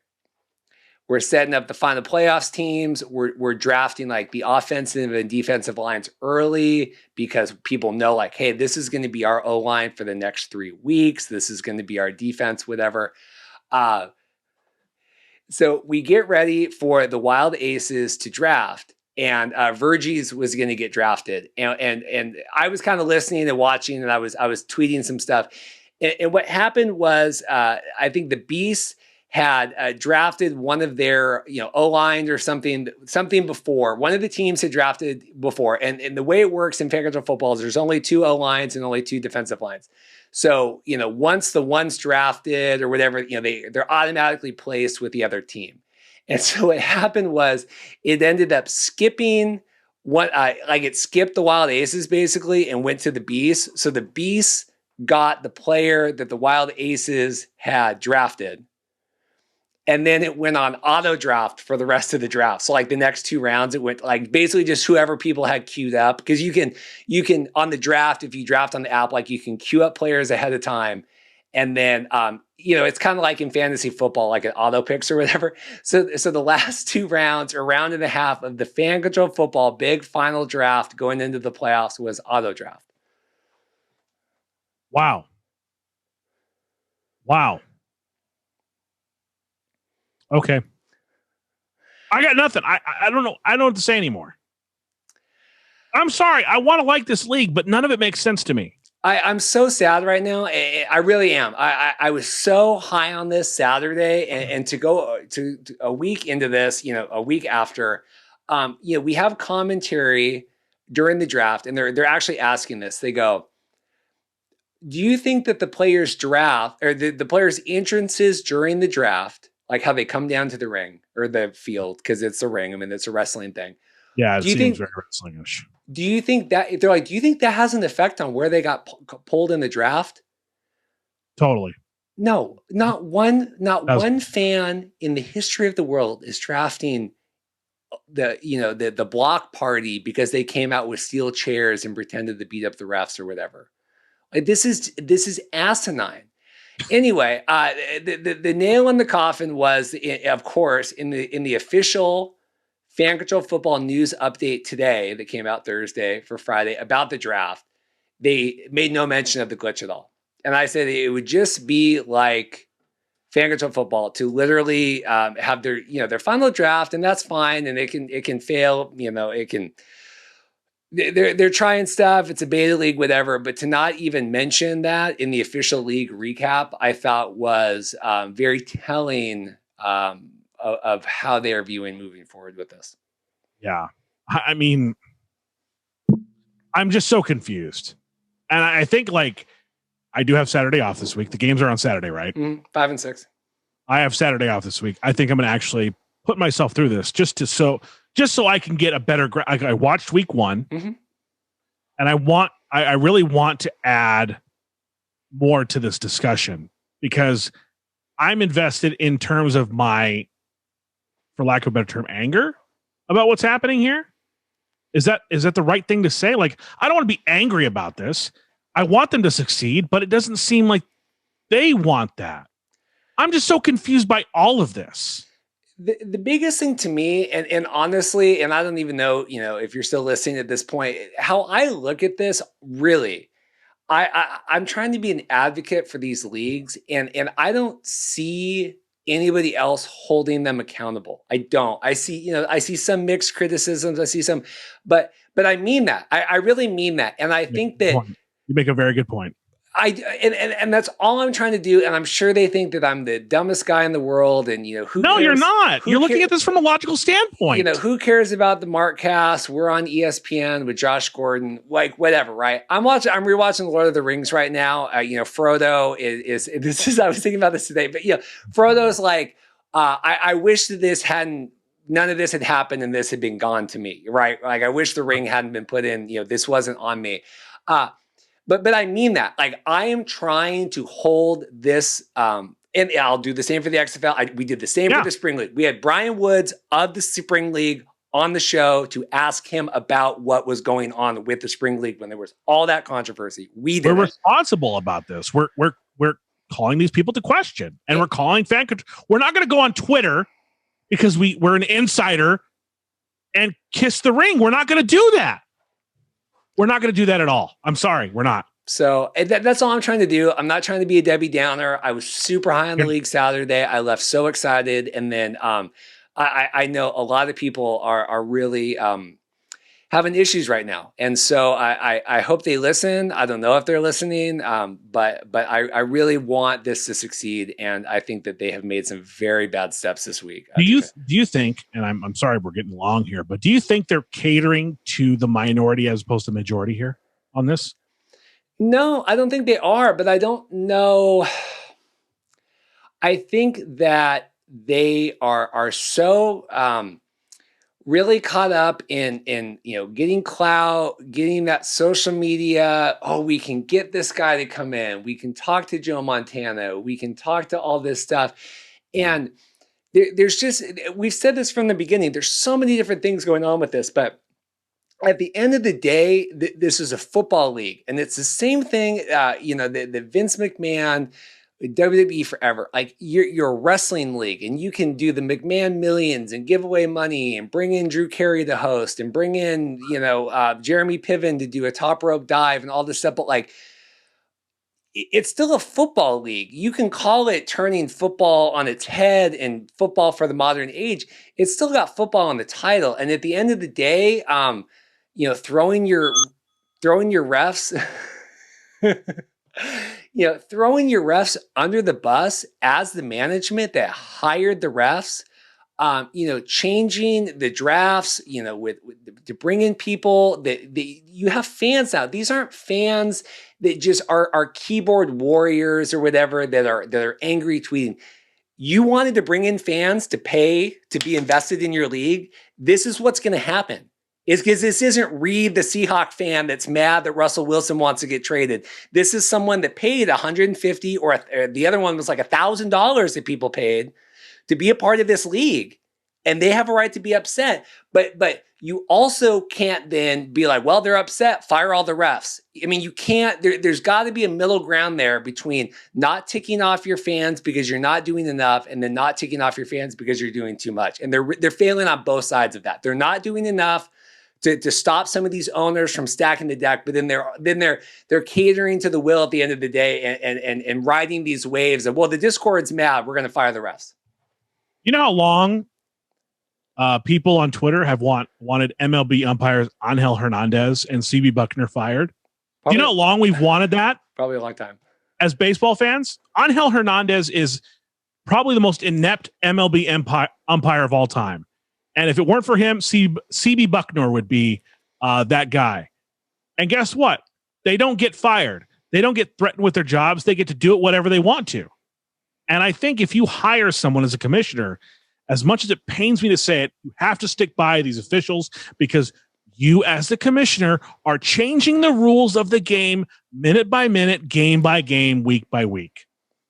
We're setting up the final playoffs teams. We're drafting like the offensive and defensive lines early because people know like, hey, this is going to be our O-line for the next 3 weeks. This is going to be our defense, whatever. So we get ready for the Wild Aces to draft, and Virgie's was going to get drafted, and I was kind of listening and watching, and I was tweeting some stuff, and what happened was I think the Beasts had drafted one of their O-line or something before. One of the teams had drafted before, and the way it works in fantasy football is there's only 2 O-lines and only 2 defensive lines. So, once the one's drafted or whatever, they're automatically placed with the other team. And so what happened was it ended up skipping it skipped the Wild Aces basically and went to the Beasts. So the Beasts got the player that the Wild Aces had drafted. And then it went on auto draft for the rest of the draft. So like the next 2 rounds, it went like basically just whoever people had queued up. Because you can on the draft, if you draft on the app, like you can queue up players ahead of time. And then, it's kind of like in fantasy football, like an auto picks or whatever. So the last 2 rounds or round and a half of the Fan Control Football big final draft going into the playoffs was auto draft. Wow. Okay. I got nothing. I don't know. I don't know what to say anymore. I'm sorry. I want to like this league, but none of it makes sense to me. I'm so sad right now. I really am. I was so high on this Saturday, and to go to a week into this, a week after, we have commentary during the draft, and they're actually asking this. They go, do you think that the players' draft or the players' entrances during the draft, like how they come down to the ring or the field, because it's a ring. I mean, it's a wrestling thing. Yeah, it seems very wrestlingish. Do you think that they're like? Do you think that has an effect on where they got pulled in the draft? Totally. No, not one fan in the history of the world is drafting the block party because they came out with steel chairs and pretended to beat up the refs or whatever. Like this is asinine. Anyway, the nail in the coffin was, of course, in the official Fan Control Football news update today that came out Thursday for Friday about the draft. They made no mention of the glitch at all. And I said it would just be like Fan Control Football to literally have their final draft, and that's fine, and it can fail, it can. They're trying stuff. It's a beta league, whatever. But to not even mention that in the official league recap, I thought was very telling of how they are viewing moving forward with this. Yeah, I mean, I'm just so confused, and I think I do have Saturday off this week. The games are on Saturday, right? 5 and 6. I have Saturday off this week. I think I'm going to actually put myself through this just so I can get a better. I watched week 1, and I really want to add more to this discussion because I'm invested in terms of my, for lack of a better term, anger about what's happening here. Is that the right thing to say? Like, I don't want to be angry about this. I want them to succeed, but it doesn't seem like they want that. I'm just so confused by all of this. The biggest thing to me, and honestly, and I don't even know, if you're still listening at this point, how I look at this, really, I'm trying to be an advocate for these leagues, and I don't see anybody else holding them accountable. I don't. I see some mixed criticisms. I see some, but I mean that. I really mean that, and I think that you make a very good point. And that's all I'm trying to do. And I'm sure they think that I'm the dumbest guy in the world. And who? No, cares? You're not. You're looking at this from a logical standpoint. Who cares about the Markcast? We're on ESPN with Josh Gordon, whatever, right? I'm rewatching Lord of the Rings right now. Frodo is I was thinking about this today, but Frodo's like, I wish that none of this had happened and this had been gone to me, right? Like, I wish the ring hadn't been put in. This wasn't on me. But I mean that. Like, I am trying to hold this, and I'll do the same for the XFL. We did the same for the Spring League. We had Brian Woods of the Spring League on the show to ask him about what was going on with the Spring League when there was all that controversy. We're responsible about this. We're calling these people to question, and we're calling fan control. We're not going to go on Twitter because we're an insider and kiss the ring. We're not going to do that. We're not going to do that at all. I'm sorry. We're not. So that's all I'm trying to do. I'm not trying to be a Debbie Downer. I was super high on the league Saturday. I left so excited. And then I know a lot of people are really having issues right now. And so I hope they listen. I don't know if they're listening, but I really want this to succeed. And I think that they have made some very bad steps this week. Do you think, and I'm sorry we're getting long here, but do you think they're catering to the minority as opposed to majority here on this? No, I don't think they are, but I don't know. I think that they are so really caught up in getting clout, getting that social media. Oh, we can get this guy to come in. We can talk to Joe Montana. We can talk to all this stuff. And there's just, we've said this from the beginning, there's so many different things going on with this, but at the end of the day, this is a football league. And it's the same thing, the Vince McMahon, WWE forever. Like, you're a wrestling league, and you can do the McMahon Millions and give away money and bring in Drew Carey to host and bring in, Jeremy Piven to do a top rope dive and all this stuff. But like, it's still a football league. You can call it turning football on its head and football for the modern age. It's still got football on the title. And at the end of the day, throwing your refs, throwing your refs under the bus as the management that hired the refs, changing the drafts, to bring in people that you have fans now. These aren't fans that just are keyboard warriors or whatever that are angry tweeting. You wanted to bring in fans to pay to be invested in your league. This is what's going to happen. Is because this isn't Reed, the Seahawk fan that's mad that Russell Wilson wants to get traded. This is someone that paid $150 or the other one was like $1,000 that people paid to be a part of this league. and they have a right to be upset. But you also can't then be like, well, they're upset, fire all the refs. I mean, you can't. There's got to be a middle ground there between not ticking off your fans because you're not doing enough, and then not ticking off your fans because you're doing too much. And they're failing on both sides of that. They're not doing enough to stop some of these owners from stacking the deck, but then they're catering to the will at the end of the day and riding these waves of, well, the Discord's mad, we're going to fire the refs. You know how long people on Twitter have wanted MLB umpires Angel Hernandez and CB Buckner fired? Do you know how long we've wanted that? Probably a long time. As baseball fans, Angel Hernandez is probably the most inept MLB umpire of all time. And if it weren't for him, CB Buckner would be that guy. And guess what? They don't get fired. They don't get threatened with their jobs. They get to do it whatever they want to. And I think if you hire someone as a commissioner, as much as it pains me to say it, you have to stick by these officials, because you as the commissioner are changing the rules of the game minute by minute, game by game, week by week.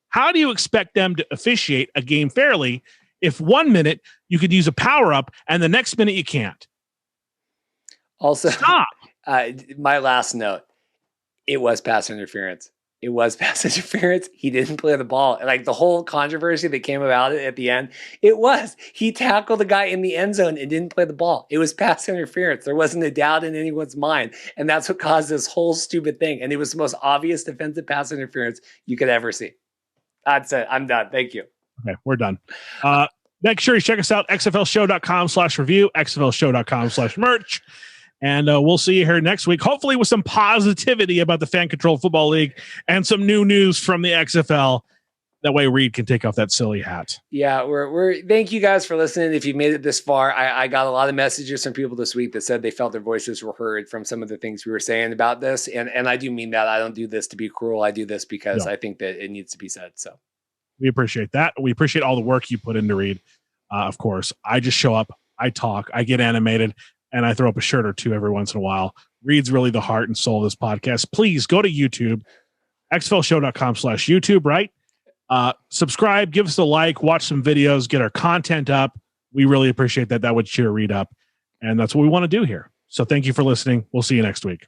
How do you expect them to officiate a game fairly if 1 minute you could use a power-up and the next minute you can't? Also, stop. My last note, it was pass interference. It was pass interference. He didn't play the ball. Like the whole controversy that came about it at the end, he tackled the guy in the end zone and didn't play the ball. It was pass interference. There wasn't a doubt in anyone's mind. And that's what caused this whole stupid thing. And it was the most obvious defensive pass interference you could ever see. That's it. I'm done. Thank you. Okay, we're done. Make sure you check us out, xflshow.com/review, xflshow.com/merch. And we'll see you here next week, hopefully with some positivity about the Fan Controlled Football League and some new news from the XFL. That way Reed can take off that silly hat. Yeah, we're thank you guys for listening. If you made it this far, I got a lot of messages from people this week that said they felt their voices were heard from some of the things we were saying about this. And I do mean that. I don't do this to be cruel. I do this because I think that it needs to be said. So we appreciate that. We appreciate all the work you put into Reed. Of course, I just show up, I talk, I get animated, and I throw up a shirt or two every once in a while. Reed's really the heart and soul of this podcast. Please go to YouTube, xflshow.com/YouTube, right? Subscribe, give us a like, watch some videos, get our content up. We really appreciate that. That would cheer Reed up. And that's what we want to do here. So thank you for listening. We'll see you next week.